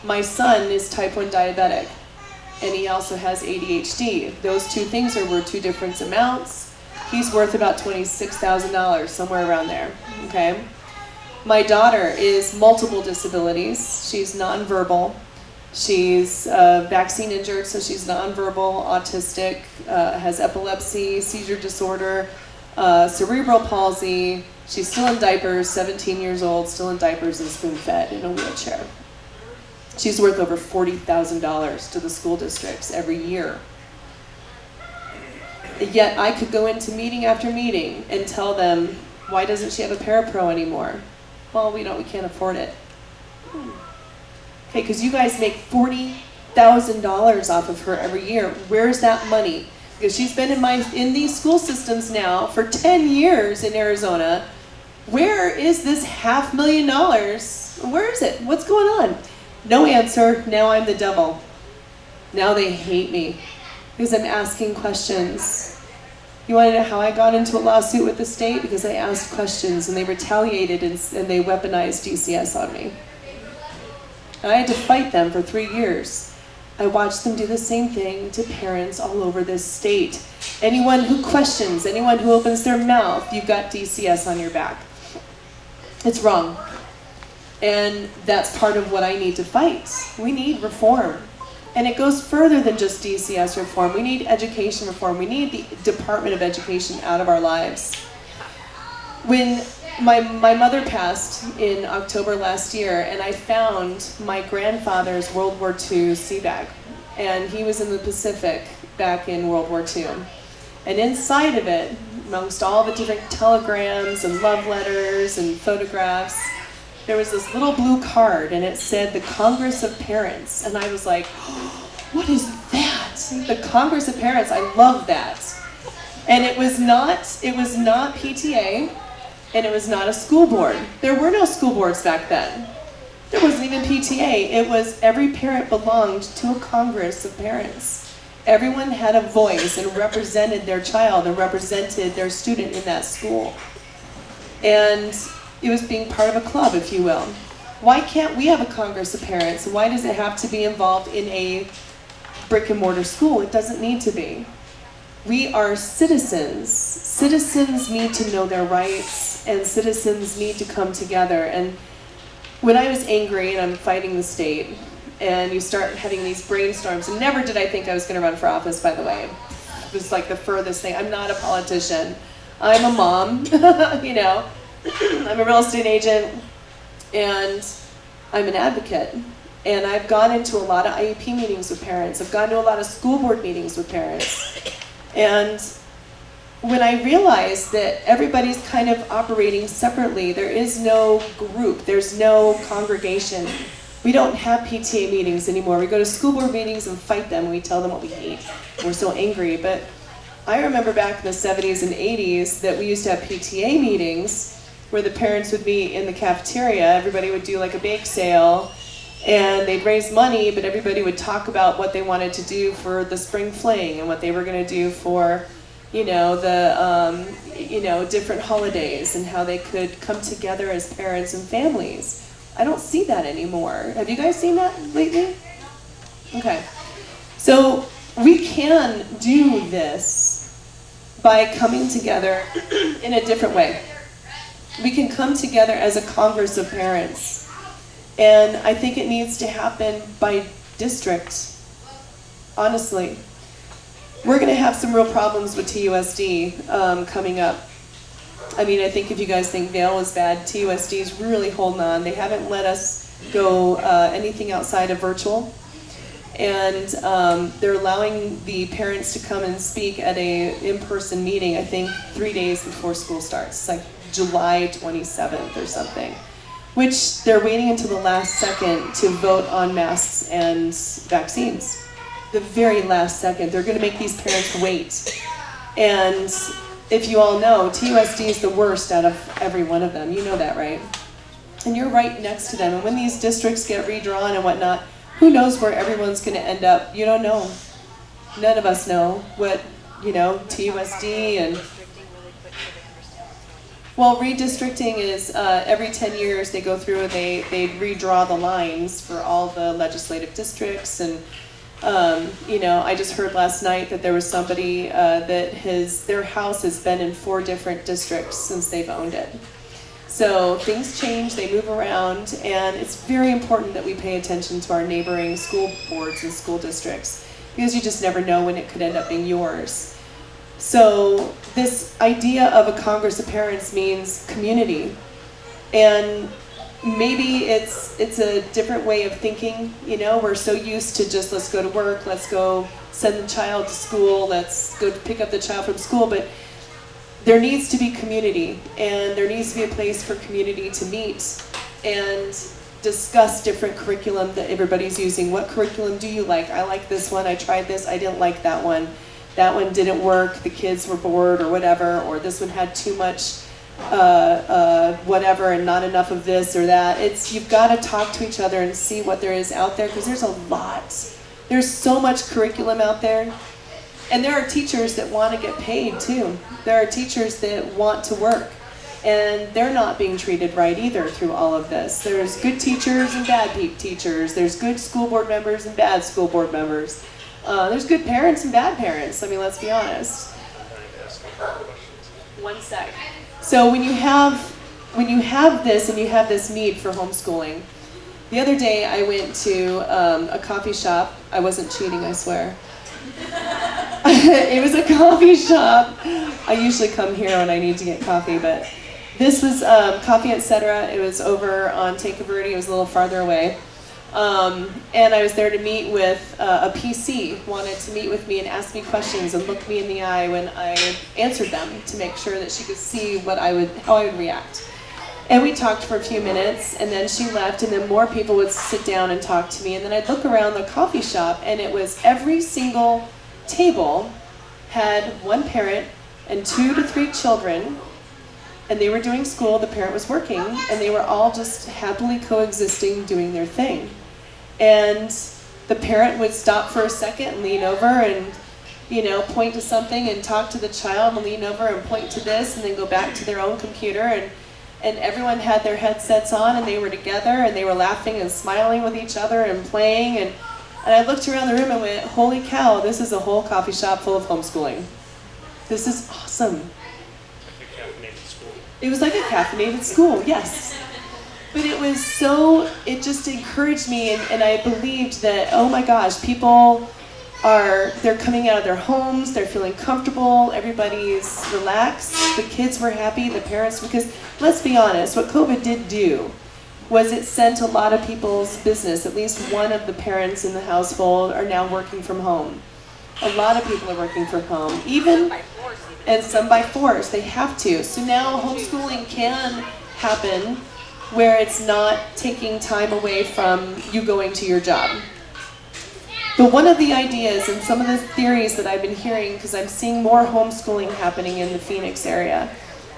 my son is type 1 diabetic, and he also has ADHD. Those two things are worth two different amounts. He's worth about $26,000, somewhere around there, okay? My daughter is multiple disabilities. She's nonverbal. She's vaccine injured, so she's nonverbal, autistic, has epilepsy, seizure disorder, cerebral palsy. She's still in diapers, 17 years old, still in diapers and spoon-fed in a wheelchair. She's worth over $40,000 to the school districts every year. Yet I could go into meeting after meeting and tell them, why doesn't she have a parapro anymore? Well, we can't afford it. Okay, because you guys make $40,000 off of her every year. Where's that money? Because she's been in these school systems now for 10 years in Arizona. Where is this $500,000? Where is it? What's going on? No answer. Now I'm the devil. Now they hate me because I'm asking questions. You want to know how I got into a lawsuit with the state? Because I asked questions and they retaliated and they weaponized DCS on me. And I had to fight them for 3 years. I watched them do the same thing to parents all over this state. Anyone who questions, anyone who opens their mouth, you've got DCS on your back. It's wrong. And that's part of what I need to fight. We need reform. And it goes further than just DCS reform. We need education reform. We need the Department of Education out of our lives. When my mother passed in October last year, and I found my grandfather's World War II sea bag. And he was in the Pacific back in World War II. And inside of it, amongst all the different telegrams and love letters and photographs, there was this little blue card, and it said the Congress of Parents. And I was like, oh, what is that? The Congress of Parents, I love that. And it was not PTA, and it was not a school board. There were no school boards back then. There wasn't even PTA. It was every parent belonged to a Congress of Parents. Everyone had a voice and represented their child and represented their student in that school. And it was being part of a club, if you will. Why can't we have a Congress of Parents? Why does it have to be involved in a brick and mortar school? It doesn't need to be. We are citizens. Citizens need to know their rights, and citizens need to come together. And when I was angry and I'm fighting the state, and you start having these brainstorms, and never did I think I was going to run for office, by the way. It was like the furthest thing. I'm not a politician. I'm a mom, you know, I'm a real estate agent, and I'm an advocate. And I've gone into a lot of IEP meetings with parents. I've gone to a lot of school board meetings with parents. And when I realized that everybody's kind of operating separately, there is no group, there's no congregation. We don't have PTA meetings anymore. We go to school board meetings and fight them, and we tell them what we hate. We're so angry. But I remember back in the 70s and 80s that we used to have PTA meetings where the parents would meet in the cafeteria. Everybody would do like a bake sale, and they'd raise money, but everybody would talk about what they wanted to do for the spring fling and what they were going to do for, you know, the different holidays and how they could come together as parents and families. I don't see that anymore. Have you guys seen that lately? Okay. So we can do this by coming together in a different way. We can come together as a congress of parents. And I think it needs to happen by district, honestly. We're going to have some real problems with TUSD coming up. I mean, I think if you guys think Vail is bad, TUSD is really holding on. They haven't let us go anything outside of virtual. And they're allowing the parents to come and speak at a in-person meeting, I think 3 days before school starts. It's like July 27th or something. Which they're waiting until the last second to vote on masks and vaccines. The very last second. They're going to make these parents wait. And if you all know, TUSD is the worst out of every one of them. You know that, right? And you're right next to them. And when these districts get redrawn and whatnot, who knows where everyone's going to end up? You don't know. None of us know what, you know, TUSD and... Well, redistricting is every 10 years they go through and they redraw the lines for all the legislative districts. And, you know, I just heard last night that there was somebody that their house has been in 4 different districts since they've owned it. So things change, they move around, and it's very important that we pay attention to our neighboring school boards and school districts, because you just never know when it could end up being yours. So this idea of a Congress of Parents means community, and maybe it's a different way of thinking. You know, we're so used to just let's go to work, let's go send the child to school, let's go pick up the child from school, but there needs to be community, and there needs to be a place for community to meet and discuss different curriculum that everybody's using. What curriculum do you like? I like this one, I tried this, I didn't like that one. That one didn't work, the kids were bored or whatever, or this one had too much whatever and not enough of this or that. You've got to talk to each other and see what there is out there, because there's a lot. There's so much curriculum out there. And there are teachers that want to get paid too. There are teachers that want to work, and they're not being treated right either through all of this. There's good teachers and bad teachers. There's good school board members and bad school board members. There's good parents and bad parents. I mean, let's be honest. One sec. So when you have this and you have this need for homeschooling, the other day I went to a coffee shop. I wasn't cheating, I swear. It was a coffee shop. I usually come here when I need to get coffee, but this was Coffee Etc. It was over on Take Verde. It was a little farther away. And I was there to meet with a PC, wanted to meet with me and ask me questions and look me in the eye when I answered them to make sure that she could see how I would react. And we talked for a few minutes, and then she left, and then more people would sit down and talk to me, and then I'd look around the coffee shop, and it was every single table had one parent and 2 to 3 children, and they were doing school, the parent was working, and they were all just happily coexisting, doing their thing. And the parent would stop for a second and lean over and, you know, point to something and talk to the child and lean over and point to this and then go back to their own computer, and everyone had their headsets on and they were together and they were laughing and smiling with each other and playing, and I looked around the room and went, holy cow, this is a whole coffee shop full of homeschooling. This is awesome. It was like a caffeinated school, yes. But it just encouraged me, and I believed that, oh my gosh, people they're coming out of their homes, they're feeling comfortable, everybody's relaxed, the kids were happy, the parents, because let's be honest, what COVID did do was it sent a lot of people's business. At least one of the parents in the household are now working from home. A lot of people are working from home, and some by force, they have to. So now homeschooling can happen where it's not taking time away from you going to your job. But one of the ideas and some of the theories that I've been hearing, because I'm seeing more homeschooling happening in the Phoenix area,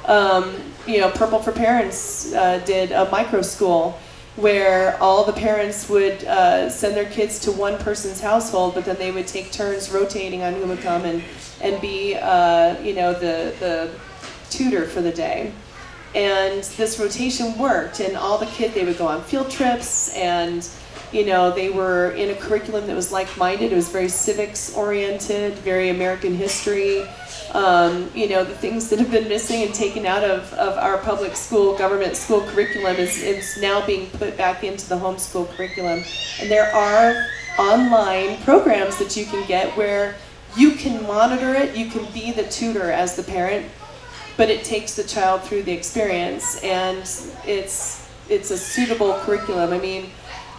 Purple for Parents did a micro school where all the parents would send their kids to one person's household, but then they would take turns rotating on who would come and be the tutor for the day. And this rotation worked, and all the kids, they would go on field trips, and they were in a curriculum that was like-minded. It was very civics-oriented, very American history. The things that have been missing and taken out of our public school, government school curriculum is now being put back into the homeschool curriculum. And there are online programs that you can get where you can monitor it, you can be the tutor as the parent, but it takes the child through the experience, and it's a suitable curriculum. I mean,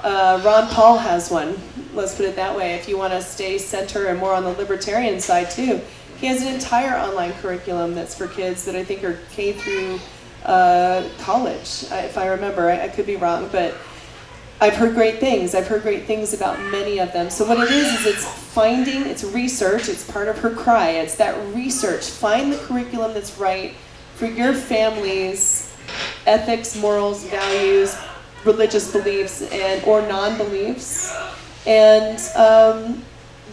Ron Paul has one, let's put it that way, if you want to stay center and more on the libertarian side too. He has an entire online curriculum that's for kids that I think are K through college, if I remember. I could be wrong, but I've heard great things. I've heard great things about many of them. So what it is it's research. It's part of her cry. It's that research. Find the curriculum that's right for your family's ethics, morals, values, religious beliefs, or non-beliefs, and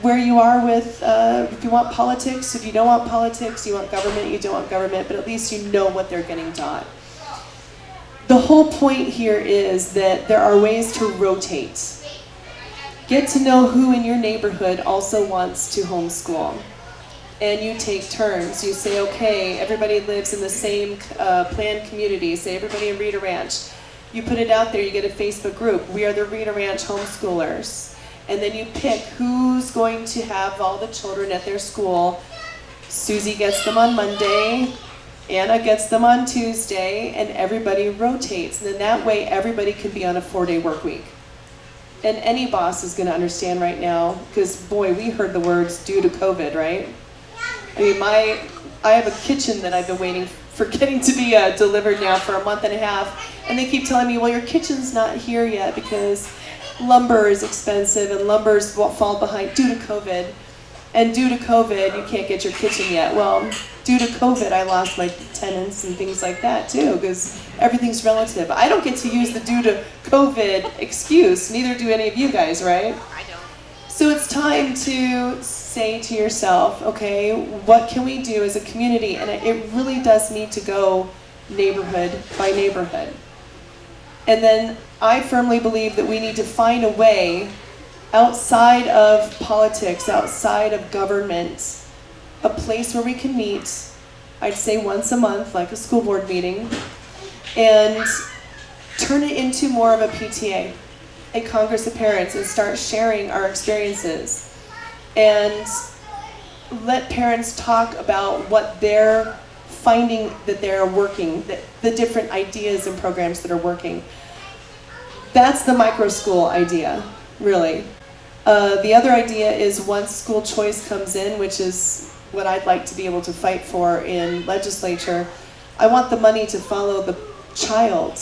where you are with, if you want politics, if you don't want politics, you want government, you don't want government, but at least you know what they're getting taught. The whole point here is that there are ways to rotate. Get to know who in your neighborhood also wants to homeschool. And you take turns. You say, okay, everybody lives in the same planned community. Say everybody in Rita Ranch. You put it out there, you get a Facebook group. We are the Rita Ranch homeschoolers. And then you pick who's going to have all the children at their school. Susie gets them on Monday, Anna gets them on Tuesday, and everybody rotates. And then that way everybody can be on a 4-day work week. And any boss is going to understand right now, because boy, we heard the words due to COVID, right? I mean, I have a kitchen that I've been waiting for getting to be delivered now for a month and a half. And they keep telling me, well, your kitchen's not here yet because lumber is expensive and lumber's fall behind due to COVID. And due to COVID, you can't get your kitchen yet. Well, due to COVID, I lost my tenants and things like that too, because everything's relative. I don't get to use the due to COVID excuse, neither do any of you guys, right? I don't. So it's time to say to yourself, okay, what can we do as a community? And it really does need to go neighborhood by neighborhood. And then I firmly believe that we need to find a way outside of politics, outside of government, a place where we can meet, I'd say once a month, like a school board meeting, and turn it into more of a PTA, a Congress of Parents, and start sharing our experiences. And let parents talk about what they're finding that they're working, the different ideas and programs that are working. That's the micro school idea, really. The other idea is once school choice comes in, which is what I'd like to be able to fight for in legislature, I want the money to follow the child.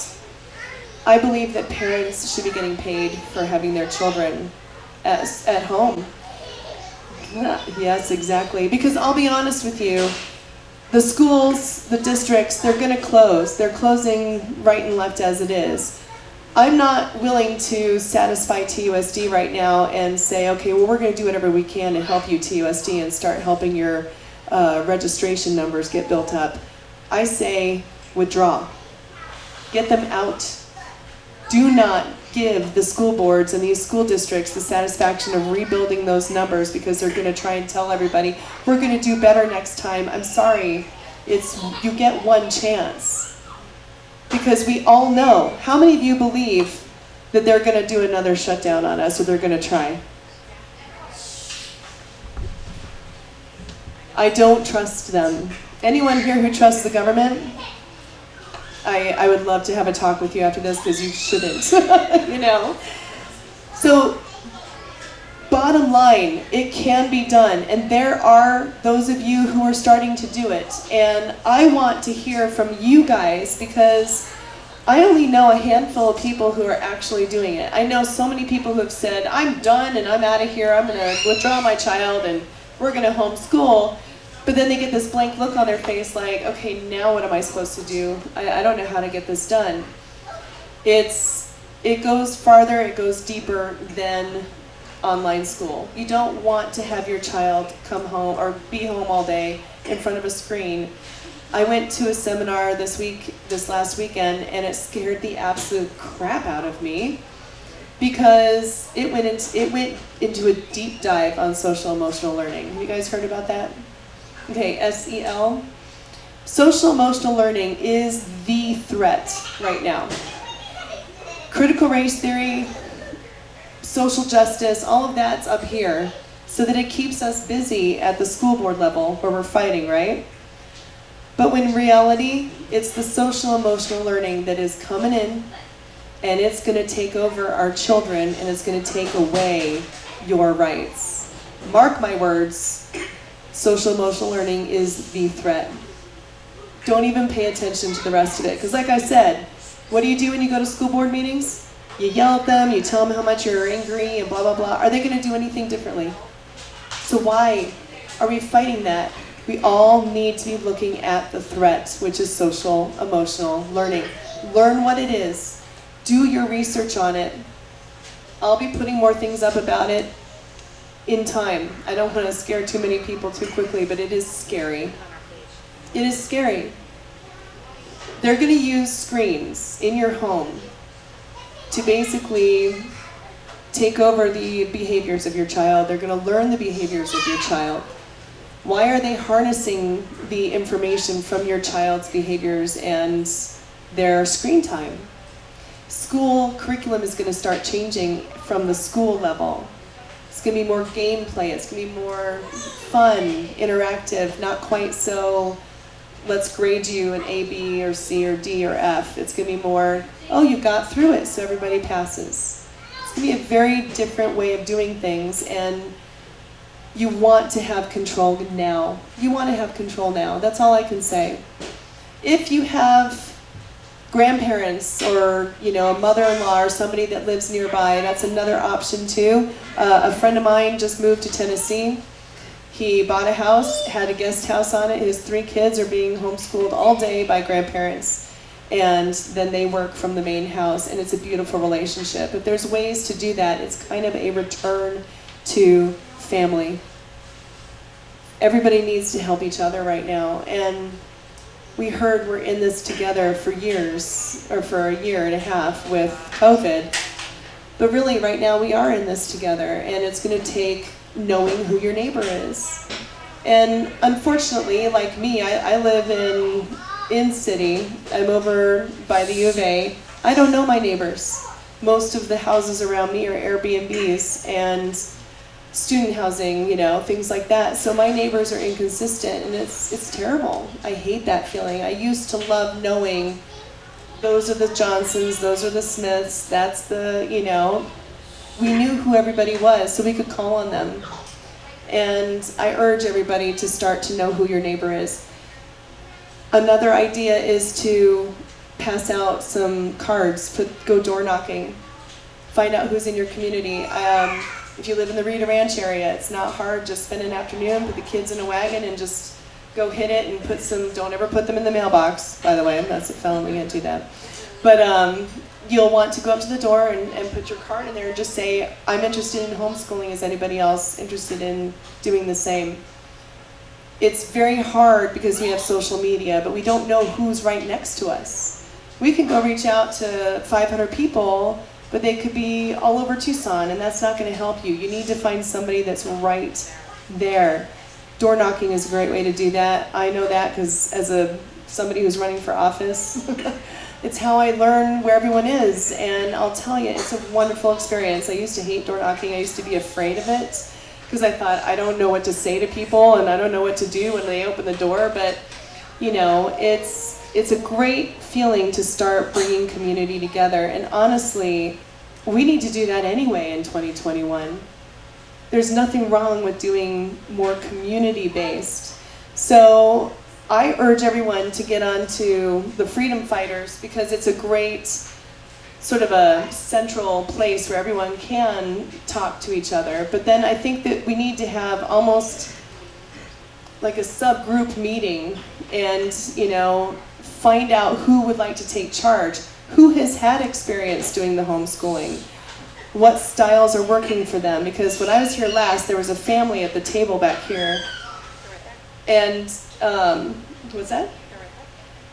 I believe that parents should be getting paid for having their children at home. Yes, exactly. Because I'll be honest with you, the schools, the districts, they're going to close. They're closing right and left as it is. I'm not willing to satisfy TUSD right now and say, okay, well, we're going to do whatever we can to help you, TUSD, and start helping your registration numbers get built up. I say withdraw. Get them out. Do not give the school boards and these school districts the satisfaction of rebuilding those numbers because they're going to try and tell everybody, we're going to do better next time. I'm sorry. You get one chance. Because we all know, how many of you believe that they're going to do another shutdown on us, or they're going to try? I don't trust them. Anyone here who trusts the government? I would love to have a talk with you after this because you shouldn't, you know? So, bottom line, it can be done. And there are those of you who are starting to do it. And I want to hear from you guys because I only know a handful of people who are actually doing it. I know so many people who have said, I'm done and I'm out of here, I'm gonna withdraw my child and we're gonna homeschool. But then they get this blank look on their face like, okay, now what am I supposed to do? I don't know how to get this done. It goes farther, it goes deeper than online school. You don't want to have your child come home or be home all day in front of a screen. I went to a seminar this last weekend, and it scared the absolute crap out of me because it went into a deep dive on social emotional learning. Have you guys heard about that? Okay, SEL. Social emotional learning is the threat right now. Critical race theory, social justice, all of that's up here so that it keeps us busy at the school board level where we're fighting, right? But when in reality, it's the social emotional learning that is coming in and it's going to take over our children and it's going to take away your rights. Mark my words, social emotional learning is the threat. Don't even pay attention to the rest of it. Because like I said, what do you do when you go to school board meetings? You yell at them, you tell them how much you're angry and blah, blah, blah. Are they going to do anything differently? So why are we fighting that? We all need to be looking at the threat, which is social emotional learning. Learn what it is. Do your research on it. I'll be putting more things up about it in time. I don't want to scare too many people too quickly, but it is scary. It is scary. They're going to use screens in your home to basically take over the behaviors of your child. They're going to learn the behaviors of your child. Why are they harnessing the information from your child's behaviors and their screen time? School curriculum is going to start changing from the school level. It's going to be more gameplay. It's going to be more fun, interactive, not quite so let's grade you an A, B, or C, or D, or F. It's going to be more, oh, you got through it, so everybody passes. It's going to be a very different way of doing things, and you want to have control now. You want to have control now. That's all I can say. If you have grandparents or a mother-in-law or somebody that lives nearby, that's another option too. A friend of mine just moved to Tennessee. He bought a house, had a guest house on it. His 3 kids are being homeschooled all day by grandparents, and then they work from the main house, and it's a beautiful relationship. But there's ways to do that. It's kind of a return to family. Everybody needs to help each other right now, and we heard we're in this together for years, or for a year and a half with COVID, but really right now we are in this together, and it's going to take knowing who your neighbor is. And unfortunately, like me, I live in city. I'm over by the U of A. I don't know my neighbors. Most of the houses around me are Airbnbs and student housing, things like that. So my neighbors are inconsistent, and it's terrible. I hate that feeling. I used to love knowing those are the Johnsons, those are the Smiths, that's the, we knew who everybody was, so we could call on them. And I urge everybody to start to know who your neighbor is. Another idea is to pass out some cards, go door knocking, find out who's in your community. If you live in the Rita Ranch area, it's not hard. Just spend an afternoon, put the kids in a wagon, and just go hit it and don't ever put them in the mailbox, by the way. That's a felony, we can't do that. But you'll want to go up to the door and put your card in there and just say, I'm interested in homeschooling. Is anybody else interested in doing the same? It's very hard because we have social media, but we don't know who's right next to us. We can go reach out to 500 people, but they could be all over Tucson, and that's not going to help you. You need to find somebody that's right there. Door knocking is a great way to do that. I know that because as somebody who's running for office, it's how I learn where everyone is, and I'll tell you, it's a wonderful experience. I used to hate door knocking. I used to be afraid of it, because I thought, I don't know what to say to people and I don't know what to do when they open the door, but you know, it's a great feeling to start bringing community together. And honestly, we need to do that anyway in 2021. There's nothing wrong with doing more community-based. So I urge everyone to get onto the Freedom Fighters because it's a great sort of a central place where everyone can talk to each other. But then I think that we need to have almost like a subgroup meeting and, you know, find out who would like to take charge, who has had experience doing the homeschooling, what styles are working for them. Because when I was here last, there was a family at the table back here. And, what's that?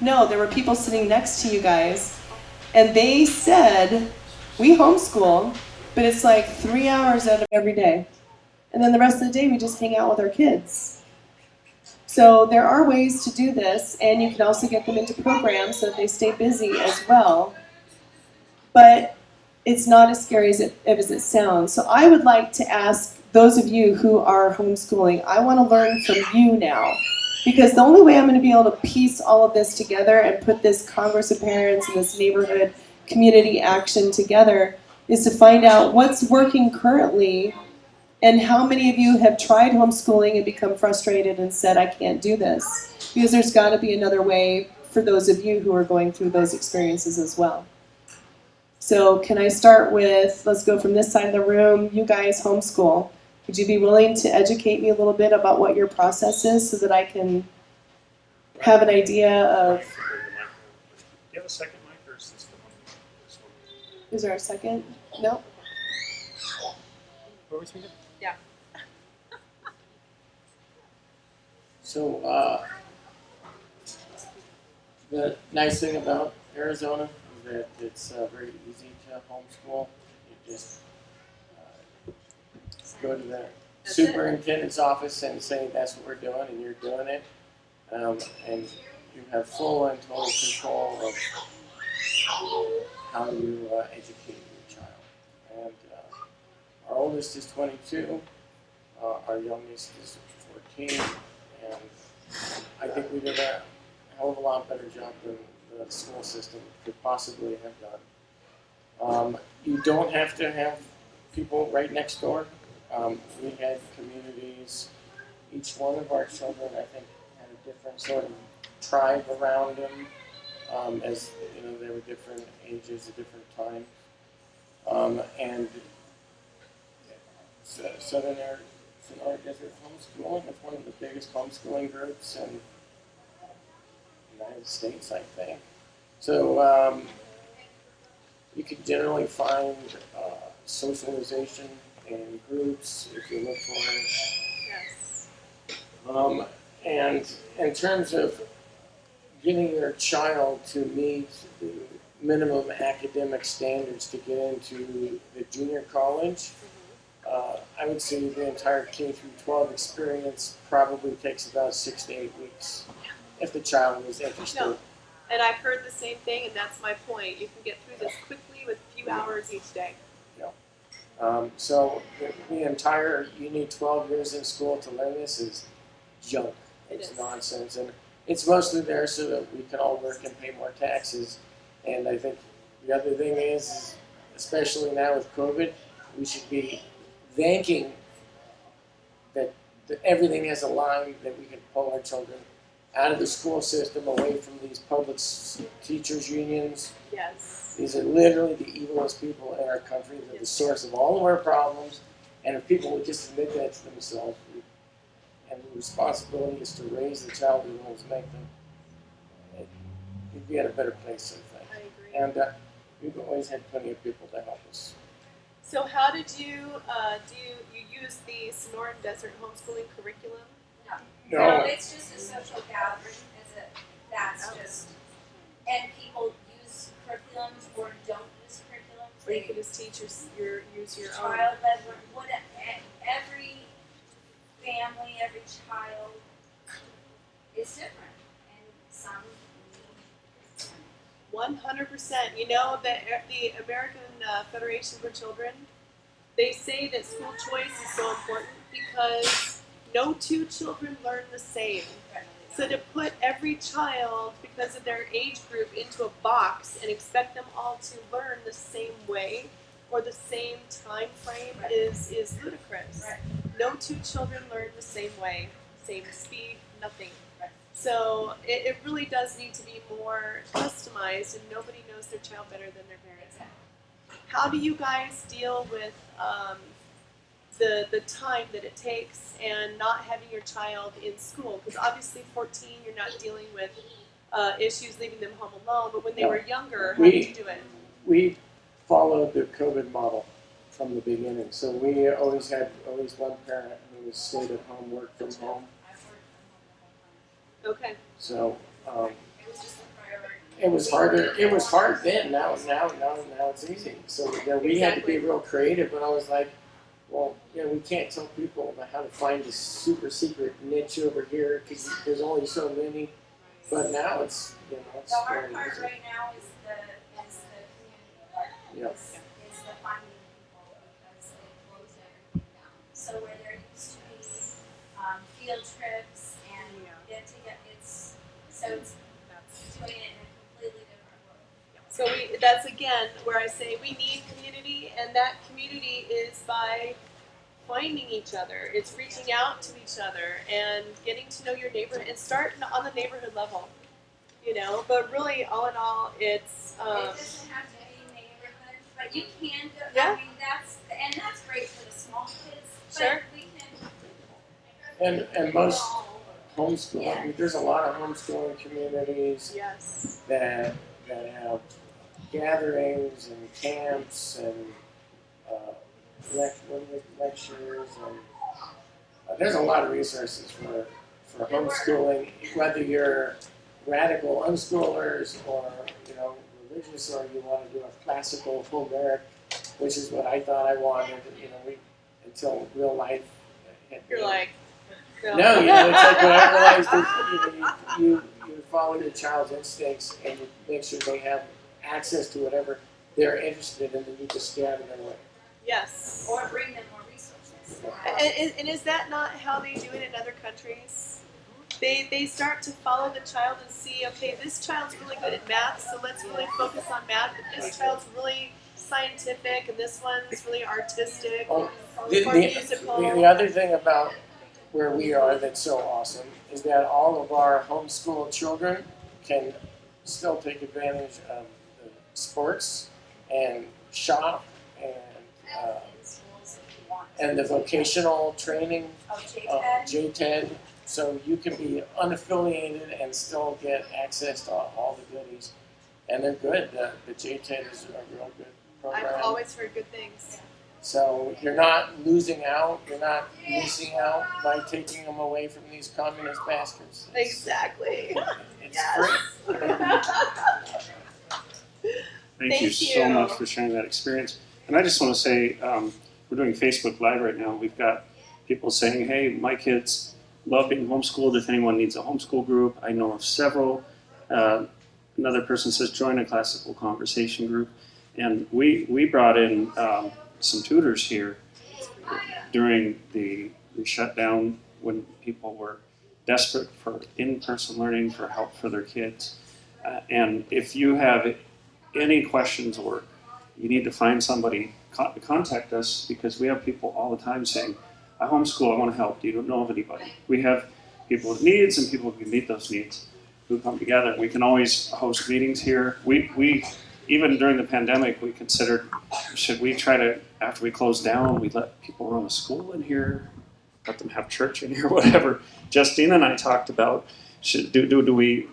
No, there were people sitting next to you guys. And they said, we homeschool, but it's like 3 hours out of every day. And then the rest of the day, we just hang out with our kids. So there are ways to do this, and you can also get them into programs so that they stay busy as well. But it's not as scary as it sounds. So I would like to ask those of you who are homeschooling, I want to learn from you now. Because the only way I'm going to be able to piece all of this together and put this Congress of Parents and this neighborhood community action together is to find out what's working currently and how many of you have tried homeschooling and become frustrated and said, I can't do this. Because there's got to be another way for those of you who are going through those experiences as well. So can I start with, let's go from this side of the room, you guys homeschool. Would you be willing to educate me a little bit about what your process is so that I can have an idea of... Do you have a second mic or is this the one? Is there a second? No? What were we speaking? Yeah. So, the nice thing about Arizona is that it's very easy to homeschool. You just go to the superintendent's office and say that's what we're doing, and you're doing it. And you have full and total control of how you educate your child. And our oldest is 22, our youngest is 14, and I think we did a hell of a lot better job than the school system could possibly have done. You don't have to have people right next door. We had communities. Each one of our children, I think, had a different sort of tribe around them, as you know, they were different ages at different times. And Southern Arizona Desert Homeschooling is one of the biggest homeschooling groups in the United States, I think. So you can generally find socialization in groups if you look for it. Yes. And in terms of getting your child to meet the minimum academic standards to get into the junior college, I would say the entire K through 12 experience probably takes about 6 to 8 weeks if the child is interested. No. And I've heard the same thing, and that's my point. You can get through this quickly with a few hours each day. So the entire, you need 12 years in school to learn this is junk. It's nonsense. And it's mostly there so that we can all work and pay more taxes. And I think the other thing is especially now with COVID, we should be thanking that everything has aligned, that we can pull our children out of the school system, away from these public teachers unions. Yes. These are literally the evilest people in our country. They're the source of all of our problems. And if people would just admit that to themselves, and the responsibility is to raise the child we want to make them, we'd be at a better place, I think. I agree. And we've always had plenty of people to help us. So how did you you use the Sonoran Desert homeschooling curriculum? No. It's just a social gathering. That's just, and people use curriculums or don't use curriculums. Or you can just teach use your own. Child-led learning. Every family, every child is different, and some need 100%. You know that the American Federation for Children, they say that school choice is so important because no two children learn the same. So to put every child, because of their age group, into a box and expect them all to learn the same way or the same time frame is ludicrous. No two children learn the same way, same speed, nothing. So it really does need to be more customized, and nobody knows their child better than their parents. How do you guys deal with the time that it takes and not having your child in school? Because obviously 14, you're not dealing with issues leaving them home alone, but when they were younger, how did you do it? We followed the COVID model from the beginning. So we always had at least one parent who was stayed at home, worked from home. Okay. So it was harder. It was hard then. Now it's easy. So we had to be real creative. But I was like, well, we can't tell people about how to find this super secret niche over here because there's only so many. But now it's it's The hard very part easy. right now is the community part. Yeah. Is the finding people because they closed everything down. So where there used to be field trips and get to get it's doing it in a completely different way. So that's again where I say we need community, and that community is by finding each other. It's reaching out to each other and getting to know your neighborhood and start on the neighborhood level, But really, all in all, it's It doesn't have to be neighborhood, but you can go. Yeah. I mean, that's great for the small kids. Sure. But we can. And most homeschooling. I mean, there's a lot of homeschooling communities yes. that have gatherings and camps and lectures and there's a lot of resources for homeschooling, whether you're radical unschoolers or religious, or you want to do a classical Homeric, which is what I thought I wanted. Until real life. You're like, No, it's like when I realized that you follow your child's instincts and you make sure they have access to whatever they're interested in, and you just gather their way. yes. Or bring them more resources. And is that not how they do it in other countries? They start to follow the child and see, okay, this child's really good at math, so let's really focus on math. But this child's really scientific, and this one's really artistic Oh, or The musical. other thing about where we are that's so awesome is that all of our homeschool children can still take advantage of the sports and shop and the vocational training, Oh, JTED. JTED. So you can be unaffiliated and still get access to all the goodies. And they're good. The JTED is a real good program. I've always heard good things. So you're not losing out, you're not missing out by taking them away from these communist bastards. Exactly. It's Yes. free. Thank you so much for sharing that experience. And I just want to say, we're doing Facebook Live right now. We've got people saying, hey, my kids love being homeschooled. If anyone needs a homeschool group, I know of several. Another person says, join a classical conversation group. And we brought in some tutors here during the shutdown when people were desperate for in-person learning, for help for their kids. And if you have any questions or you need to find somebody, contact us, because we have people all the time saying, I homeschool, I want to help. Do you know of anybody? We have people with needs and people who can meet those needs who come together. We can always host meetings here. We even during the pandemic, we considered, should we try to, after we close down, we let people run a school in here, let them have church in here, whatever. Justine and I talked about, do we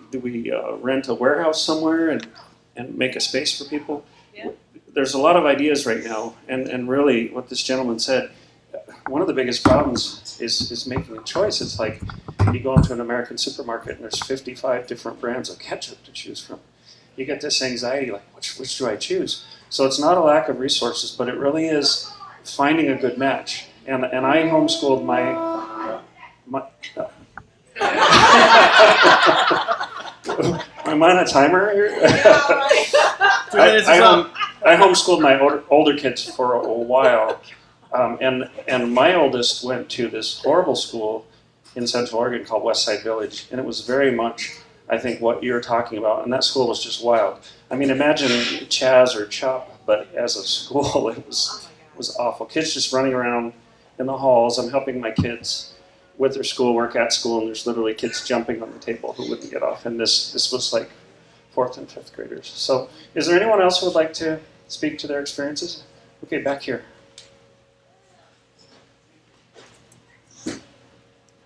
rent a warehouse somewhere and make a space for people? Yeah. There's a lot of ideas right now, and really what this gentleman said, one of the biggest problems is making a choice. It's like you go into an American supermarket and there's 55 different brands of ketchup to choose from. You get this anxiety, like, which do I choose? So it's not a lack of resources, but it really is finding a good match. And I homeschooled my am I on a timer here? I homeschooled my older kids for a while, And my oldest went to this horrible school in Central Oregon called Westside Village, and it was very much, I think, what you're talking about. And that school was just wild. I mean, imagine Chaz or Chop, but as a school, it was awful. Kids just running around in the halls. I'm helping my kids with their schoolwork at school, and there's literally kids jumping on the table who wouldn't get off. And this was like 4th and 5th graders. So, is there anyone else who would like to speak to their experiences? Okay, back here.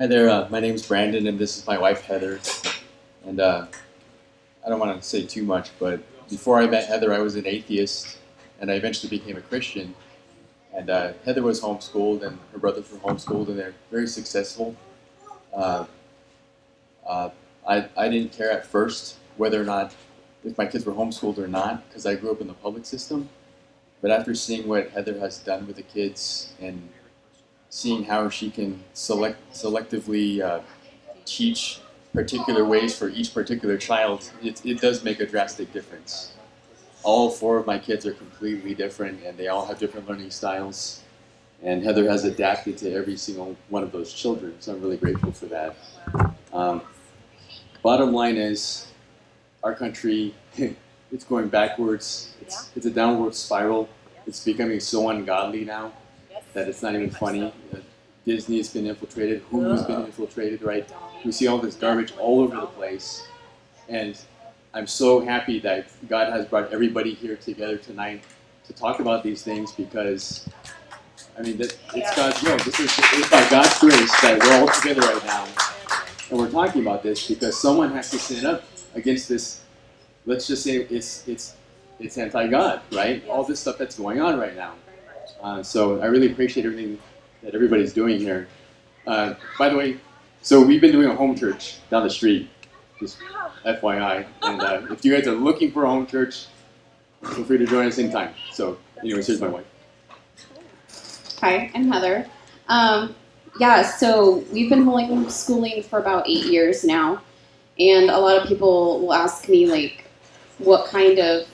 Hi there, my name's Brandon and this is my wife Heather. And I don't want to say too much, but before I met Heather I was an atheist and I eventually became a Christian. And Heather was homeschooled and her brothers were homeschooled and they're very successful. I didn't care at first whether or not, if my kids were homeschooled or not, because I grew up in the public system. But after seeing what Heather has done with the kids and seeing how she can selectively teach particular ways for each particular child, it does make a drastic difference. All 4 of my kids are completely different and they all have different learning styles. And Heather has adapted to every single one of those children, so I'm really grateful for that. Bottom line is, our country, it's going backwards. It's a downward spiral. It's becoming so ungodly now that it's not even funny. Disney's been infiltrated, Hulu's been infiltrated, right? We see all this garbage all over the place. And I'm so happy that God has brought everybody here together tonight to talk about these things because, I mean, it's God's will. It's by God's grace that we're all together right now. And we're talking about this because someone has to stand up against this. Let's just say it's anti-God, right? All this stuff that's going on right now. So I really appreciate everything that everybody's doing here. By the way, so we've been doing a home church down the street, just FYI. And if you guys are looking for a home church, feel free to join us anytime. So anyways, here's my wife. Hi, I'm Heather. So we've been homeschooling for about 8 years now. And a lot of people will ask me, like, what kind of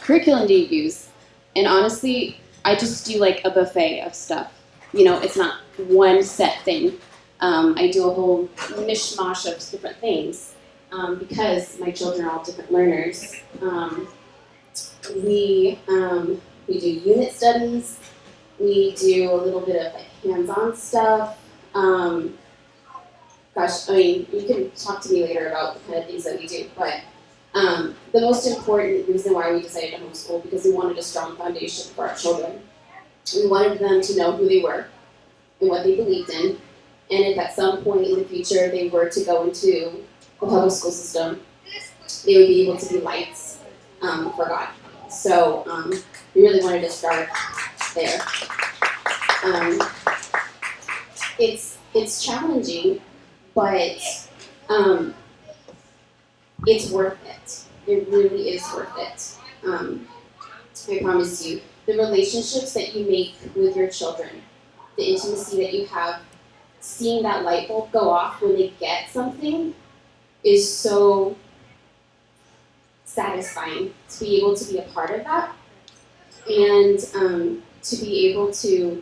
curriculum do you use? And honestly, I just do like a buffet of stuff. You know, it's not one set thing. I do a whole mishmash of different things because my children are all different learners. We do unit studies. We do a little bit of like hands-on stuff. You can talk to me later about the kind of things that we do, but the most important reason why we decided to homeschool because we wanted a strong foundation for our children. We wanted them to know who they were and what they believed in, and if at some point in the future they were to go into the public school system, they would be able to be lights for God. So we really wanted to start there. It's challenging, but it's worth it. It really is worth it. I promise you. The relationships that you make with your children, the intimacy that you have, seeing that light bulb go off when they get something is so satisfying to be able to be a part of that and to be able to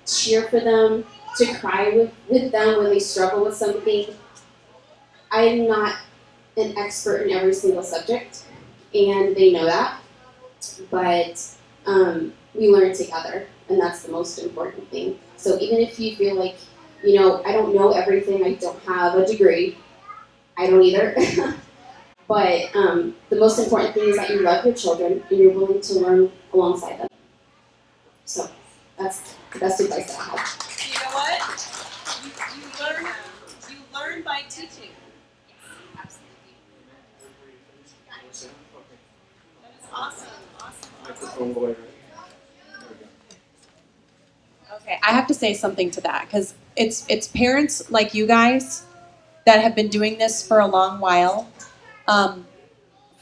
cheer for them, to cry with them when they struggle with something. I am not an expert in every single subject, and they know that. But we learn together, and that's the most important thing. So even if you feel like, you know, I don't know everything, I don't have a degree, I don't either. But the most important thing is that you love your children and you're willing to learn alongside them. So that's the best advice that I have. You know what? You learn by teaching. Absolutely. That is awesome. Okay, I have to say something to that because it's parents like you guys that have been doing this for a long while.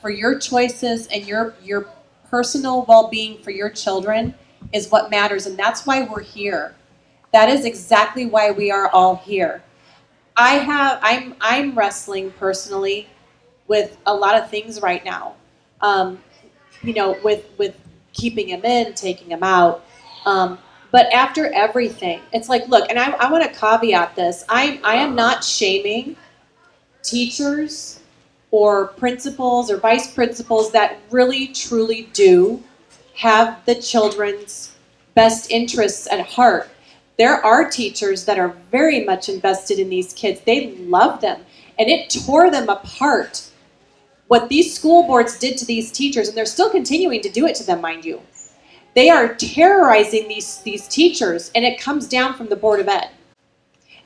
For your choices and your personal well-being for your children is what matters, and that's why we're here. That is exactly why we are all here. I'm wrestling personally with a lot of things right now. With keeping him in, taking him out. But after everything, it's like, look, and I want to caveat this. I am not shaming teachers or principals or vice principals that really, truly do have the children's best interests at heart. There are teachers that are very much invested in these kids. They love them. And it tore them apart what these school boards did to these teachers, and they're still continuing to do it to them, mind you. They are terrorizing these teachers, and it comes down from the Board of Ed.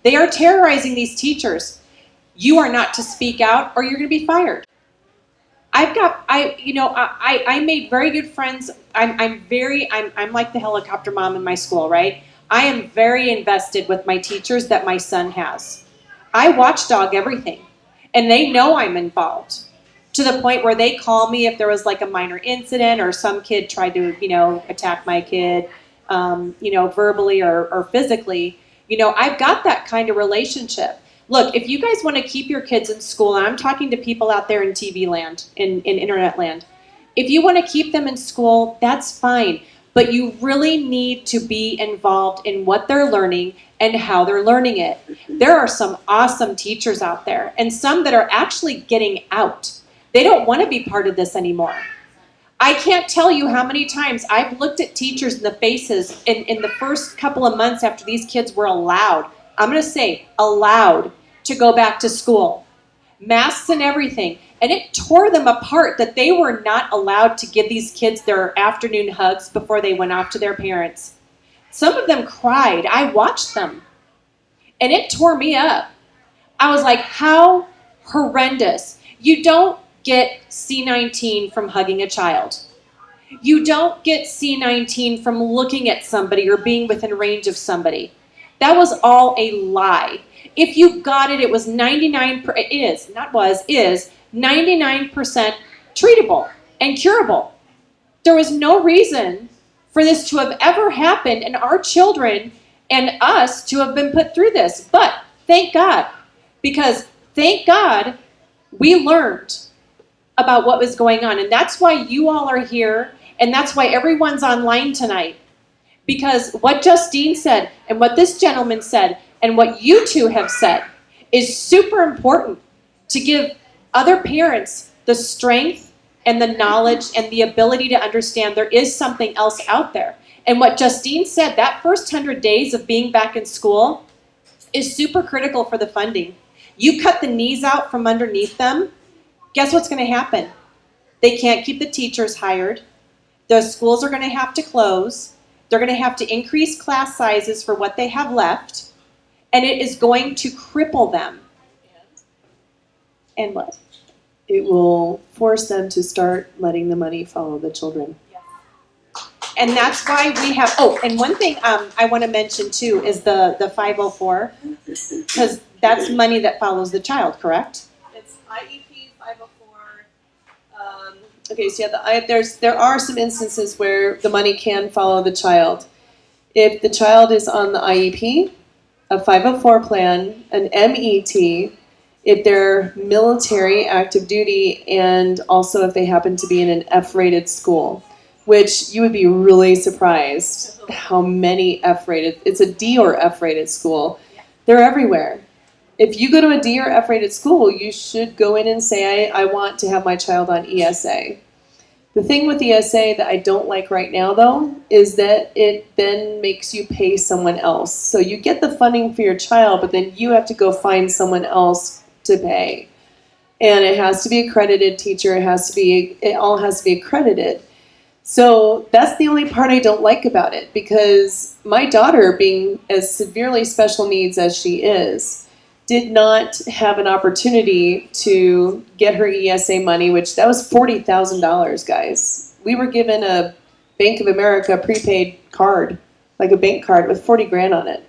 They are terrorizing these teachers. You are not to speak out or you're going to be fired. I made very good friends. I'm like the helicopter mom in my school, right? I am very invested with my teachers that my son has. I watchdog everything, and they know I'm involved to the point where they call me if there was like a minor incident or some kid tried to, attack my kid, verbally or physically. I've got that kind of relationship. Look, if you guys want to keep your kids in school, and I'm talking to people out there in TV land, in internet land, if you want to keep them in school, that's fine. But you really need to be involved in what they're learning and how they're learning it. There are some awesome teachers out there, and some that are actually getting out. They don't want to be part of this anymore. I can't tell you how many times I've looked at teachers in the faces in the first couple of months after these kids were allowed, I'm going to say allowed, to go back to school. Masks and everything. And it tore them apart that they were not allowed to give these kids their afternoon hugs before they went off to their parents. Some of them cried. I watched them. And it tore me up. I was like, how horrendous. You don't get C19 from hugging a child. You don't get C19 from looking at somebody or being within range of somebody. That was all a lie. If you got it, it was 99%, is 99% treatable and curable. There was no reason for this to have ever happened and our children and us to have been put through this. But thank God, because thank God we learned about what was going on. And that's why you all are here, and that's why everyone's online tonight. Because what Justine said, and what this gentleman said, and what you two have said is super important to give other parents the strength and the knowledge and the ability to understand there is something else out there. And what Justine said, that first 100 days of being back in school is super critical for the funding. You cut the knees out from underneath them, guess what's going to happen? They can't keep the teachers hired. The schools are going to have to close. They're going to have to increase class sizes for what they have left. And it is going to cripple them. And what? It will force them to start letting the money follow the children. And that's why we have, and one thing I want to mention too is the 504, because that's money that follows the child, correct? It's IEP 504. Okay, so yeah, there are some instances where the money can follow the child. If the child is on the IEP, a 504 plan, an MET, if they're military, active duty, and also if they happen to be in an F-rated school, which you would be really surprised how many F-rated, it's a D or F-rated school. They're everywhere. If you go to a D or F-rated school, you should go in and say, I want to have my child on ESA. The thing with ESA that I don't like right now, though, is that it then makes you pay someone else. So you get the funding for your child, but then you have to go find someone else to pay. And it has to be accredited teacher. It all has to be accredited. So that's the only part I don't like about it, because my daughter, being as severely special needs as she is, did not have an opportunity to get her ESA money, which that was $40,000, guys. We were given a Bank of America prepaid card, like a bank card with 40 grand on it.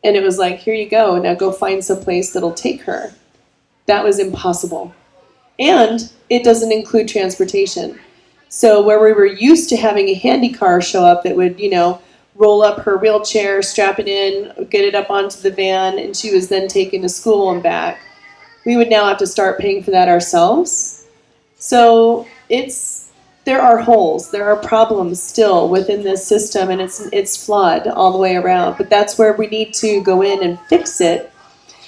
And it was like, here you go, now go find some place that'll take her. That was impossible. And it doesn't include transportation. So where we were used to having a handy car show up that would, roll up her wheelchair, strap it in, get it up onto the van, and she was then taken to school and back, we would now have to start paying for that ourselves. So there's there are holes, there are problems still within this system, and it's flawed all the way around. But that's where we need to go in and fix it.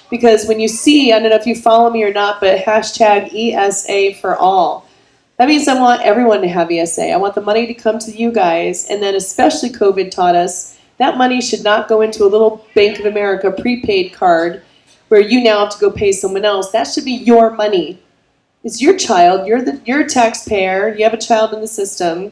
Because when you see, I don't know if you follow me or not, but hashtag ESA for all. That means I want everyone to have ESA. I want the money to come to you guys, and then especially COVID taught us that money should not go into a little Bank of America prepaid card where you now have to go pay someone else. That should be your money. It's your child. You're a taxpayer. You have a child in the system.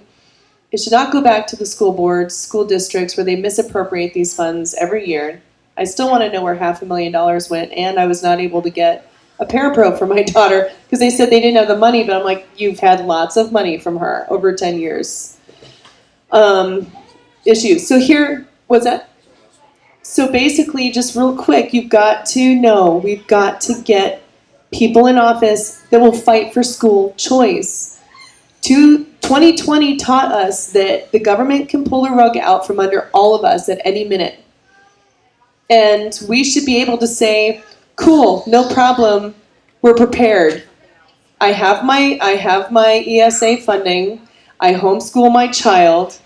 It should not go back to the school boards, school districts, where they misappropriate these funds every year. I still want to know where $500,000 went, and I was not able to get a parapro for my daughter because they said they didn't have the money, but I'm like, you've had lots of money from her over 10 years. Issues. So here, what's that? So basically, just real quick, you've got to know, we've got to get people in office that will fight for school choice. 2020 taught us that the government can pull a rug out from under all of us at any minute. And we should be able to say, cool, no problem, we're prepared. I have my ESA funding, I homeschool my child,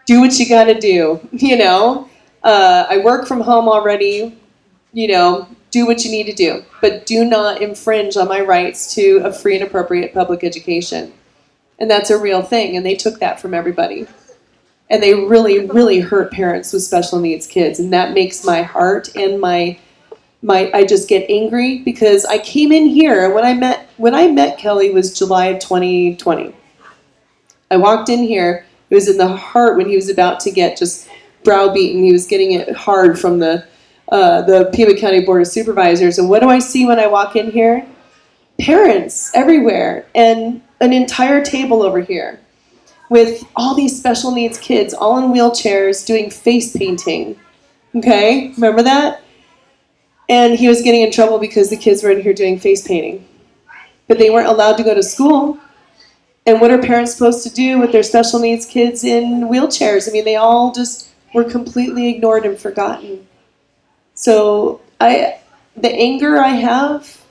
do what you gotta do, you know? I work from home already, you know, do what you need to do. But do not infringe on my rights to a free and appropriate public education. And that's a real thing, and they took that from everybody. And they really, really hurt parents with special needs kids, and that makes my heart and my I just get angry because I came in here when I met Kelly was July of 2020. I walked in here. It was in the heart when he was about to get just browbeaten. He was getting it hard from the Pima County Board of Supervisors. And what do I see when I walk in here? Parents everywhere, and an entire table over here with all these special needs kids, all in wheelchairs, doing face painting. Okay, remember that? And he was getting in trouble because the kids were in here doing face painting. But they weren't allowed to go to school. And what are parents supposed to do with their special needs kids in wheelchairs? I mean, they all just were completely ignored and forgotten. So the anger I have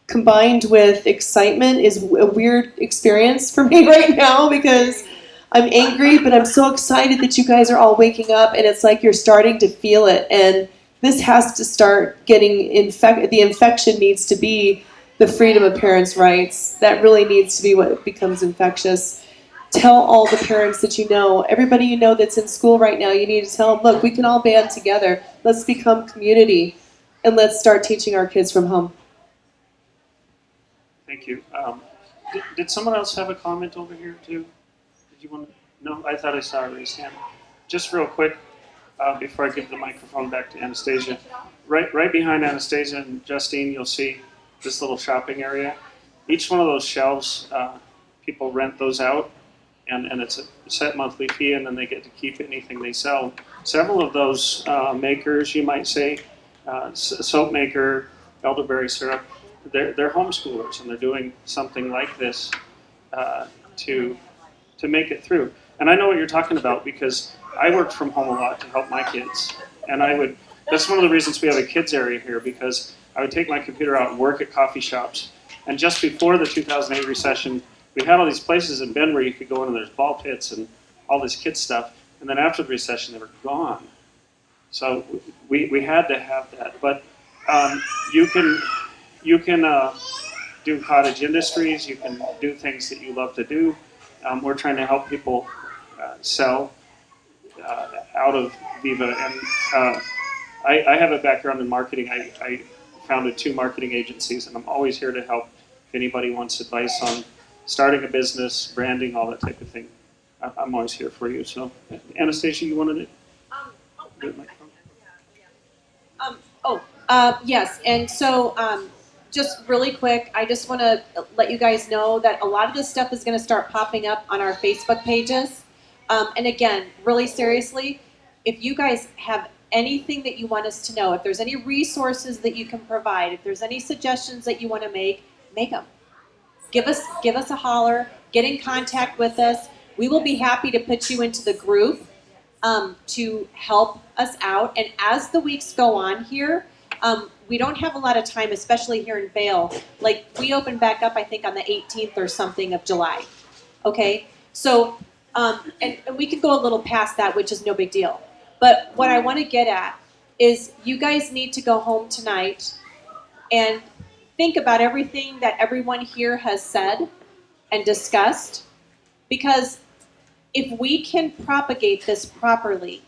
combined with excitement is a weird experience for me right now because I'm angry, but I'm so excited that you guys are all waking up, and it's like you're starting to feel it. And this has to start getting infected. The infection needs to be the freedom of parents' rights. That really needs to be what becomes infectious. Tell all the parents that you know, everybody you know that's in school right now, you need to tell them, look, we can all band together. Let's become community, and let's start teaching our kids from home. Thank you. Did someone else have a comment over here too? Did you want to? No, I thought I saw a raised hand. Just real quick, before I give the microphone back to Anastasia. Right behind Anastasia and Justine, you'll see this little shopping area. Each one of those shelves, people rent those out, and it's a set monthly fee, and then they get to keep anything they sell. Several of those makers, you might say, soap maker, elderberry syrup, they're homeschoolers, and they're doing something like this to make it through. And I know what you're talking about because I worked from home a lot to help my kids, and that's one of the reasons we have a kids area here, because I would take my computer out and work at coffee shops. And just before the 2008 recession, we had all these places in Bend where you could go in and there's ball pits and all this kid stuff. And then after the recession, they were gone. So we had to have that. But you can do cottage industries. You can do things that you love to do. We're trying to help people sell out of Viva. And I have a background in marketing. I founded 2 marketing agencies, and I'm always here to help if anybody wants advice on starting a business, branding, all that type of thing. I'm always here for you. So, Anastasia, you wanted to do it? Yes, and so just really quick, I just want to let you guys know that a lot of this stuff is going to start popping up on our Facebook pages. And again, really seriously, if you guys have anything that you want us to know, if there's any resources that you can provide, if there's any suggestions that you want to make them. Give us a holler, get in contact with us. We will be happy to put you into the group to help us out. And as the weeks go on here, we don't have a lot of time, especially here in Vail. Like, we open back up, I think, on the 18th or something of July. Okay? So, and we could go a little past that, which is no big deal. But what I want to get at is you guys need to go home tonight and think about everything that everyone here has said and discussed. Because if we can propagate this properly,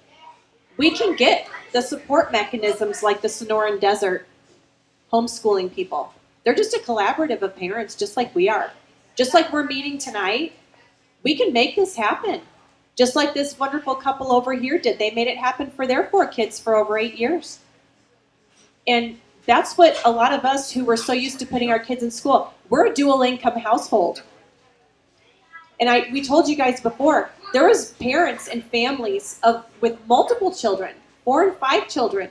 we can get the support mechanisms like the Sonoran Desert homeschooling people. They're just a collaborative of parents, just like we are. Just like we're meeting tonight, we can make this happen. Just like this wonderful couple over here did. They made it happen for their 4 kids for over 8 years. And that's what a lot of us who were so used to putting our kids in school, we're a dual income household. And we told you guys before, there was parents and families with multiple children, 4 and 5 children,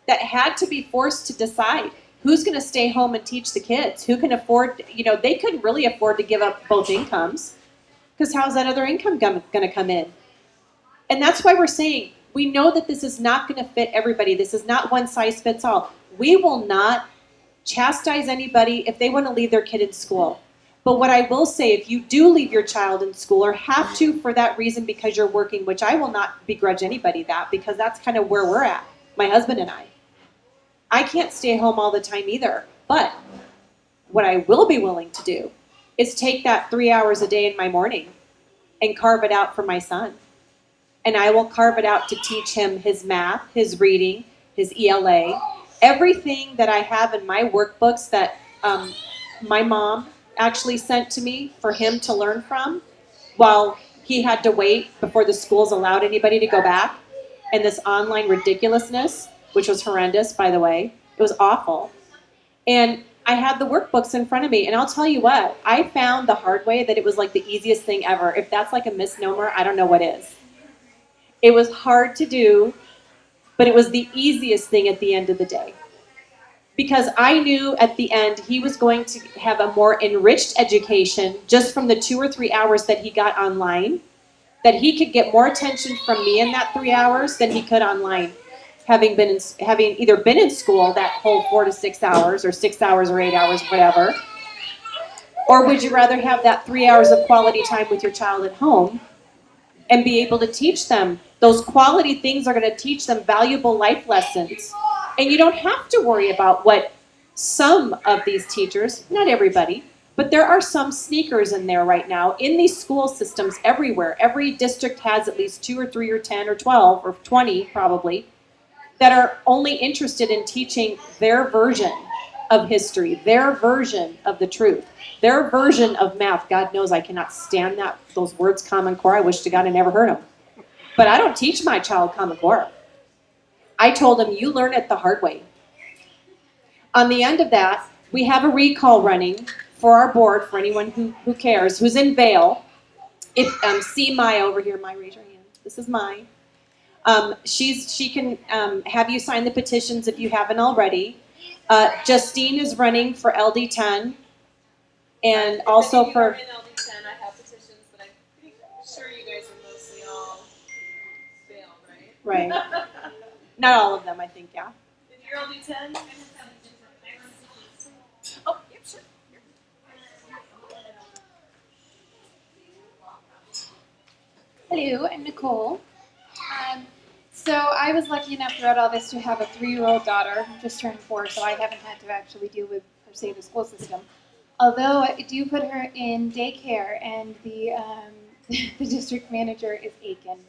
that had to be forced to decide who's going to stay home and teach the kids, who can afford, they couldn't really afford to give up both incomes, because how's that other income going to come in? And that's why we're saying, we know that this is not going to fit everybody. This is not one size fits all. We will not chastise anybody if they want to leave their kid in school. But what I will say, if you do leave your child in school or have to for that reason because you're working, which I will not begrudge anybody that, because that's kind of where we're at, my husband and I can't stay home all the time either. But what I will be willing to do is take that 3 hours a day in my morning and carve it out for my son. And I will carve it out to teach him his math, his reading, his ELA, everything that I have in my workbooks that my mom actually sent to me for him to learn from while he had to wait before the schools allowed anybody to go back. And this online ridiculousness, which was horrendous, by the way. It was awful. And I had the workbooks in front of me, and I'll tell you what, I found the hard way that it was like the easiest thing ever. If that's like a misnomer, I don't know what is. It was hard to do, but it was the easiest thing at the end of the day. Because I knew at the end he was going to have a more enriched education just from the 2 or 3 hours that he got online, that he could get more attention from me in that 3 hours than he could online, having either been in school that whole 4 to 6 hours, or 6 hours or 8 hours, whatever. Or would you rather have that 3 hours of quality time with your child at home and be able to teach them those quality things are going to teach them valuable life lessons? And you don't have to worry about what some of these teachers, not everybody, but there are some sneakers in there right now in these school systems everywhere. Every district has at least 2 or 3 or 10 or 12 or 20 probably that are only interested in teaching their version of history, their version of the truth, their version of math. God knows I cannot stand those words, Common Core. I wish to God I never heard them. But I don't teach my child Common Core. I told him, you learn it the hard way. On the end of that, we have a recall running for our board, for anyone who cares, who's in Vail. If see Maya over here, Maya, raise your hand. This is Maya. She can have you sign the petitions if you haven't already. Justine is running for LD10, and also for. In LD10, I have petitions, but I'm pretty sure you guys are mostly all Vail, right? Right. Not all of them, I think. Yeah. In your LD10. Oh, yep, sure. Hello, I'm Nicole. So I was lucky enough throughout all this to have a 3-year-old daughter who just turned 4, so I haven't had to actually deal with, per se, the school system. Although I do put her in daycare, and the the district manager is Aiken.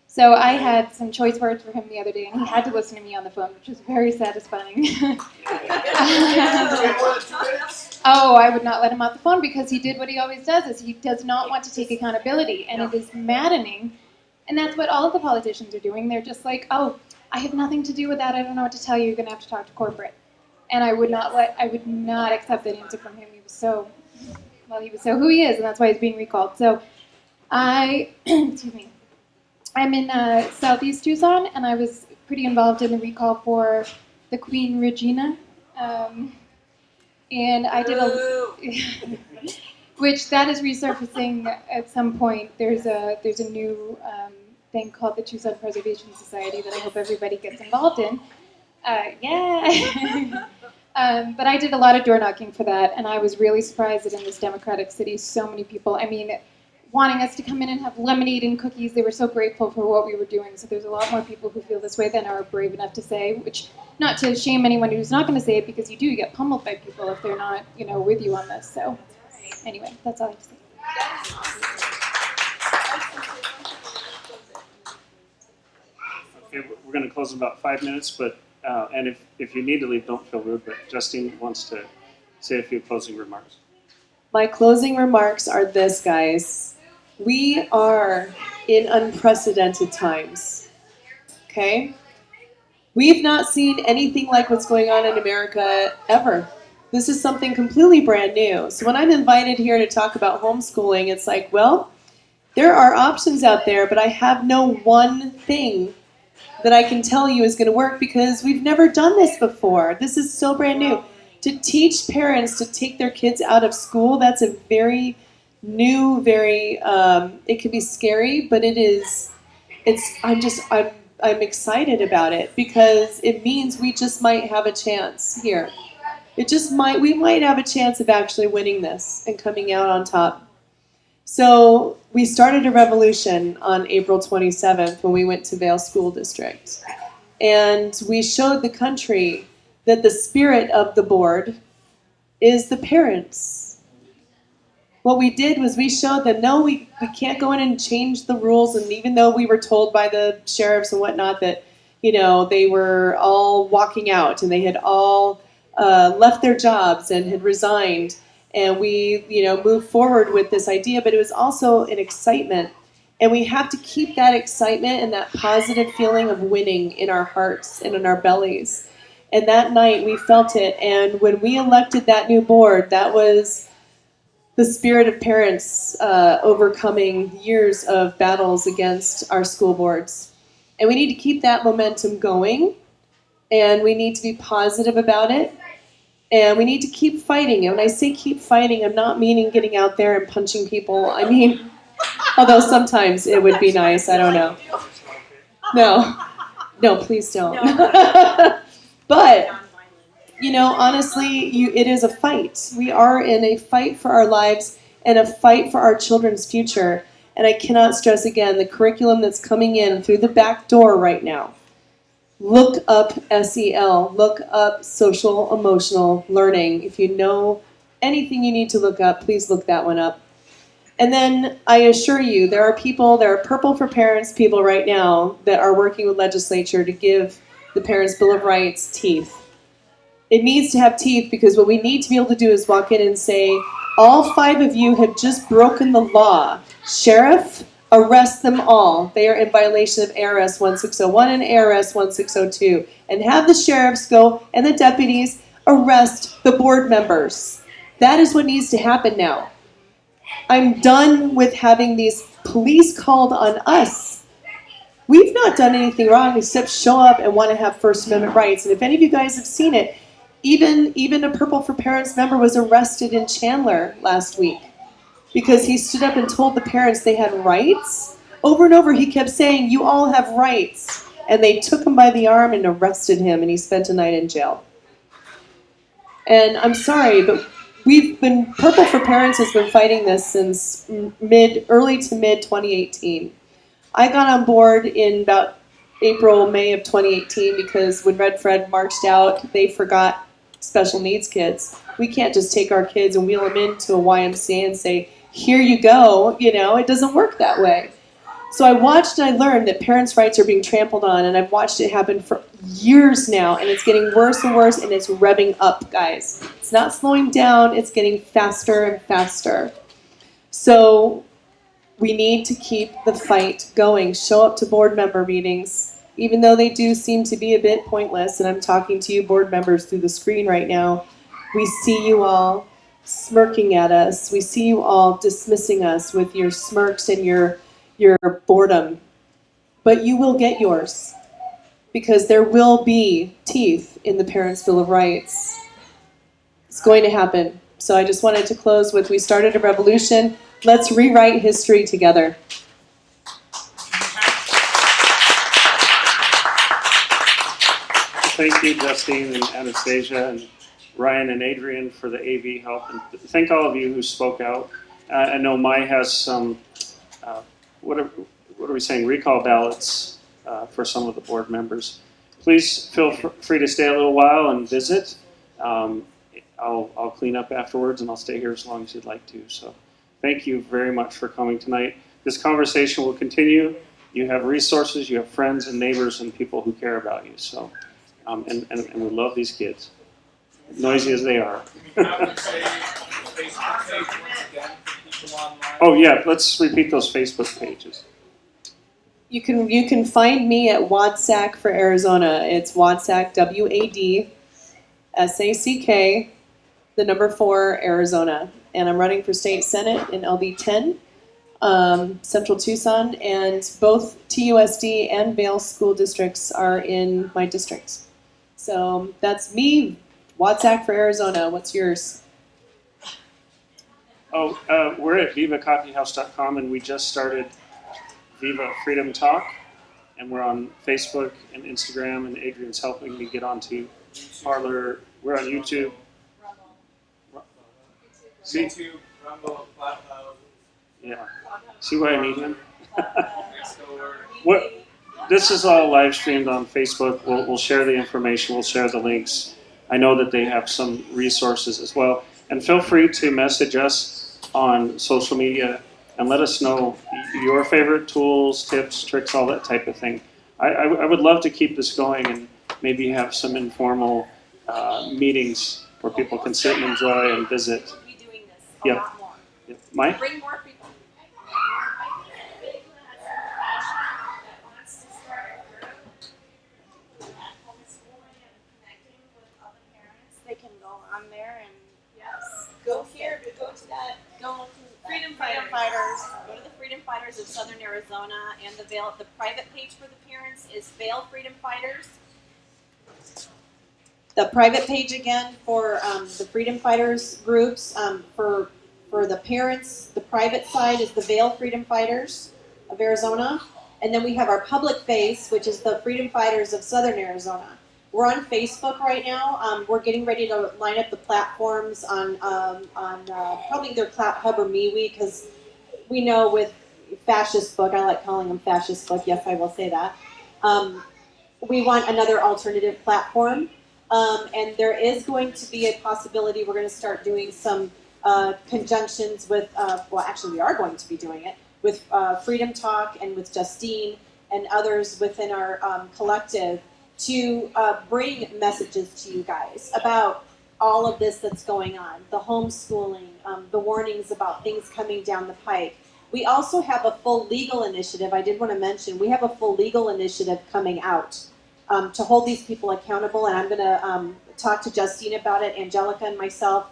So I had some choice words for him the other day, and he had to listen to me on the phone, which was very satisfying. Oh, I would not let him off the phone because he did what he always does, is he does not want to take accountability, and it is maddening. And that's what all of the politicians are doing. They're just like, oh, I have nothing to do with that. I don't know what to tell you. You're going to have to talk to corporate. And I would not accept that answer from him. He was so who he is, and that's why he's being recalled. So excuse me. I'm in Southeast Tucson, and I was pretty involved in the recall for the Queen Regina. And I did which that is resurfacing at some point. There's a new thing called the Tucson Preservation Society that I hope everybody gets involved in. Yeah. But I did a lot of door knocking for that, and I was really surprised that in this democratic city, so many people. I mean, wanting us to come in and have lemonade and cookies. They were so grateful for what we were doing. So there's a lot more people who feel this way than are brave enough to say, which, not to shame anyone who's not going to say it, because you do get pummeled by people if they're not, with you on this. So anyway, that's all I have to say. Okay, we're going to close in about 5 minutes, but and if you need to leave, don't feel rude, but Justine wants to say a few closing remarks. My closing remarks are this, guys. We are in unprecedented times, okay? We've not seen anything like what's going on in America ever. This is something completely brand new. So when I'm invited here to talk about homeschooling, it's like, well, there are options out there, but I have no one thing that I can tell you is going to work because we've never done this before. This is so brand new. To teach parents to take their kids out of school, that's a very new, it can be scary, but I'm excited about it because it means we just might have a chance here. We might have a chance of actually winning this and coming out on top. So we started a revolution on April 27th when we went to Vail School District. And we showed the country that the spirit of the board is the parents. What we did was we showed them, no, we can't go in and change the rules. And even though we were told by the sheriffs and whatnot that, they were all walking out and they had all left their jobs and had resigned. And we, moved forward with this idea, but it was also an excitement. And we have to keep that excitement and that positive feeling of winning in our hearts and in our bellies. And that night we felt it. And when we elected that new board, that was the spirit of parents overcoming years of battles against our school boards. And we need to keep that momentum going. And we need to be positive about it. And we need to keep fighting. And when I say keep fighting, I'm not meaning getting out there and punching people. I mean, although sometimes it would be nice. I don't know. No, please don't. But, honestly, it is a fight. We are in a fight for our lives and a fight for our children's future. And I cannot stress again the curriculum that's coming in through the back door right now. Look up SEL. Look up social emotional learning. If you know anything you need to look up, please look that one up. And then I assure you, there are Purple for Parents people right now that are working with legislature to give the Parents' Bill of Rights teeth. It needs to have teeth because what we need to be able to do is walk in and say, all 5 of you have just broken the law. Sheriff, arrest them all. They are in violation of ARS 1601 and ARS 1602. And have the sheriffs go and the deputies arrest the board members. That is what needs to happen now. I'm done with having these police called on us. We've not done anything wrong except show up and want to have First Amendment rights. And if any of you guys have seen it, even a Purple for Parents member was arrested in Chandler last week because he stood up and told the parents they had rights. Over and over he kept saying, you all have rights. And they took him by the arm and arrested him, and he spent a night in jail. And I'm sorry, but Purple for Parents has been fighting this since early to mid 2018. I got on board in about April, May of 2018 because when Red Fred marched out, they forgot special needs kids. We can't just take our kids and wheel them into a YMCA and say, here you go. It doesn't work that way. So I watched and I learned that parents' rights are being trampled on, and I've watched it happen for years now, and it's getting worse and worse, and it's revving up, guys. It's not slowing down, it's getting faster and faster. So we need to keep the fight going. Show up to board member meetings, even though they do seem to be a bit pointless, and I'm talking to you board members through the screen right now. We see you all smirking at us. We see you all dismissing us with your smirks and your boredom. But you will get yours, because there will be teeth in the Parents' Bill of Rights. It's going to happen. So I just wanted to close with, we started a revolution. Let's rewrite history together. Thank you, Justine and Anastasia and Ryan and Adrian for the AV help. And thank all of you who spoke out. I know Mai has some, what are we saying, recall ballots for some of the board members. Please feel free to stay a little while and visit. I'll clean up afterwards, and I'll stay here as long as you'd like to. So thank you very much for coming tonight. This conversation will continue. You have resources, you have friends and neighbors and people who care about you. So, and we love these kids, noisy as they are. Oh yeah, let's repeat those Facebook pages. You can find me at Wadsack for Arizona. It's Wadsack, WADSACK, the number 4, Arizona. And I'm running for state senate in LB 10, Central Tucson, and both TUSD and Vail school districts are in my districts. So that's me, Wadsack for Arizona. What's yours? Oh, we're at vivacoffeehouse.com, and we just started Viva Freedom Talk, and we're on Facebook and Instagram, and Adrian's helping me get onto Parler. We're on YouTube. See? YouTube, Rumble, Clubhouse. Yeah. See why I need him? What? This is all live streamed on Facebook. We'll share the information. We'll share the links. I know that they have some resources as well. And feel free to message us on social media and let us know your favorite tools, tips, tricks, all that type of thing. I would love to keep this going and maybe have some informal meetings where people can sit and enjoy and visit. We'll be doing this a Yep. lot more. Yep. Mike? Bring more people. They can go on there and go here, go to that, go to Freedom Fighters. Go to the Freedom Fighters of Southern Arizona, and the private page for the parents is Vail Freedom Fighters. The private page again for the Freedom Fighters groups, for the parents, the private side is the Vail Freedom Fighters of Arizona. And then we have our public face, which is the Freedom Fighters of Southern Arizona. We're on Facebook right now. We're getting ready to line up the platforms on probably either Clap Hub or MeWe, because we know with Fascist Book, I like calling them Fascist Book, yes, I will say that. We want another alternative platform. And there is going to be a possibility we're going to start doing some conjunctions with, well, actually we are going to be doing it, with Freedom Talk and with Justine and others within our collective to bring messages to you guys about all of this that's going on, the homeschooling, the warnings about things coming down the pike. We also have a full legal initiative, I did want to mention, we have a full legal initiative coming out to hold these people accountable, and I'm going to talk to Justine about it, Angelica and myself.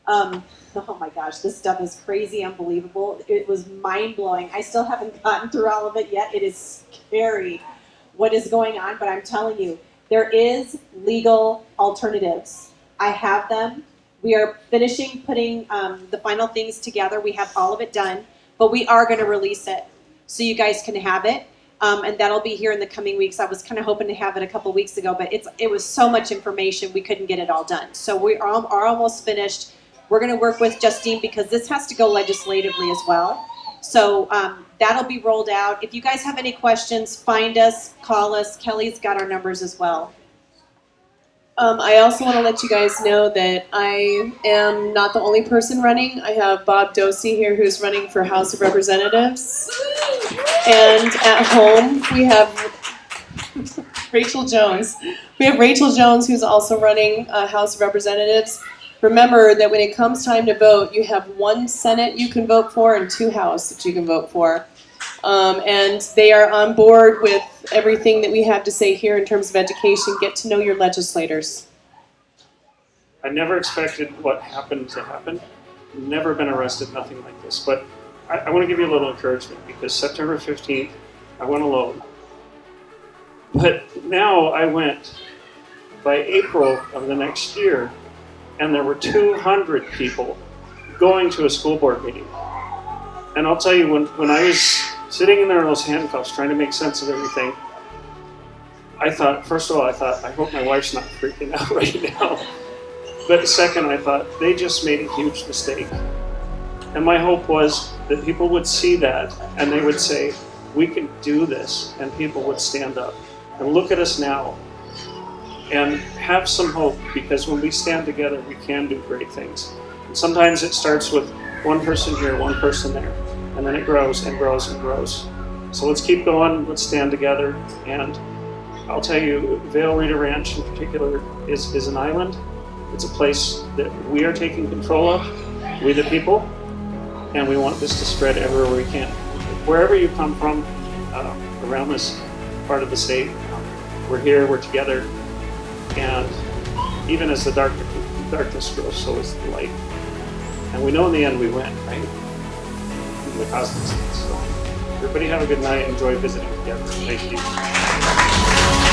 Oh my gosh, this stuff is crazy, unbelievable. It was mind-blowing. I still haven't gotten through all of it yet. It is scary what is going on, but I'm telling you, there is legal alternatives. I have them. We are finishing putting the final things together. We have all of it done, but we are going to release it so you guys can have it. And that'll be here in the coming weeks. I was kind of hoping to have it a couple weeks ago, but it was so much information, we couldn't get it all done. So we are almost finished. We're going to work with Justine because this has to go legislatively as well. So that'll be rolled out. If you guys have any questions, find us, call us. Kelly's got our numbers as well. I also want to let you guys know that I am not the only person running. I have Bob Dosey here who's running for House of Representatives. And at home we have Rachel Jones. We have Rachel Jones who's also running House of Representatives. Remember that when it comes time to vote, you have 1 Senate you can vote for and 2 House that you can vote for. And they are on board with everything that we have to say here in terms of education. Get to know your legislators. I never expected what happened to happen. Never been arrested, nothing like this. But I want to give you a little encouragement because September 15th, I went alone. But now I went by April of the next year, and there were 200 people going to a school board meeting. And I'll tell you, when I was sitting in there in those handcuffs trying to make sense of everything, I thought, first of all, I hope my wife's not freaking out right now. But second, I thought, they just made a huge mistake. And my hope was that people would see that and they would say, we can do this, and people would stand up. And look at us now. And have some hope, because when we stand together, we can do great things. And sometimes it starts with one person here, one person there, and then it grows and grows and grows. So let's keep going, let's stand together. And I'll tell you, Vail Ranch in particular is an island. It's a place that we are taking control of, we the people, and we want this to spread everywhere we can. Wherever you come from around this part of the state, we're here, we're together, and even as the darkness grows, so is the light. And we know in the end we win, right? In the cosmic sense. So everybody have a good night, enjoy visiting together. Thank you.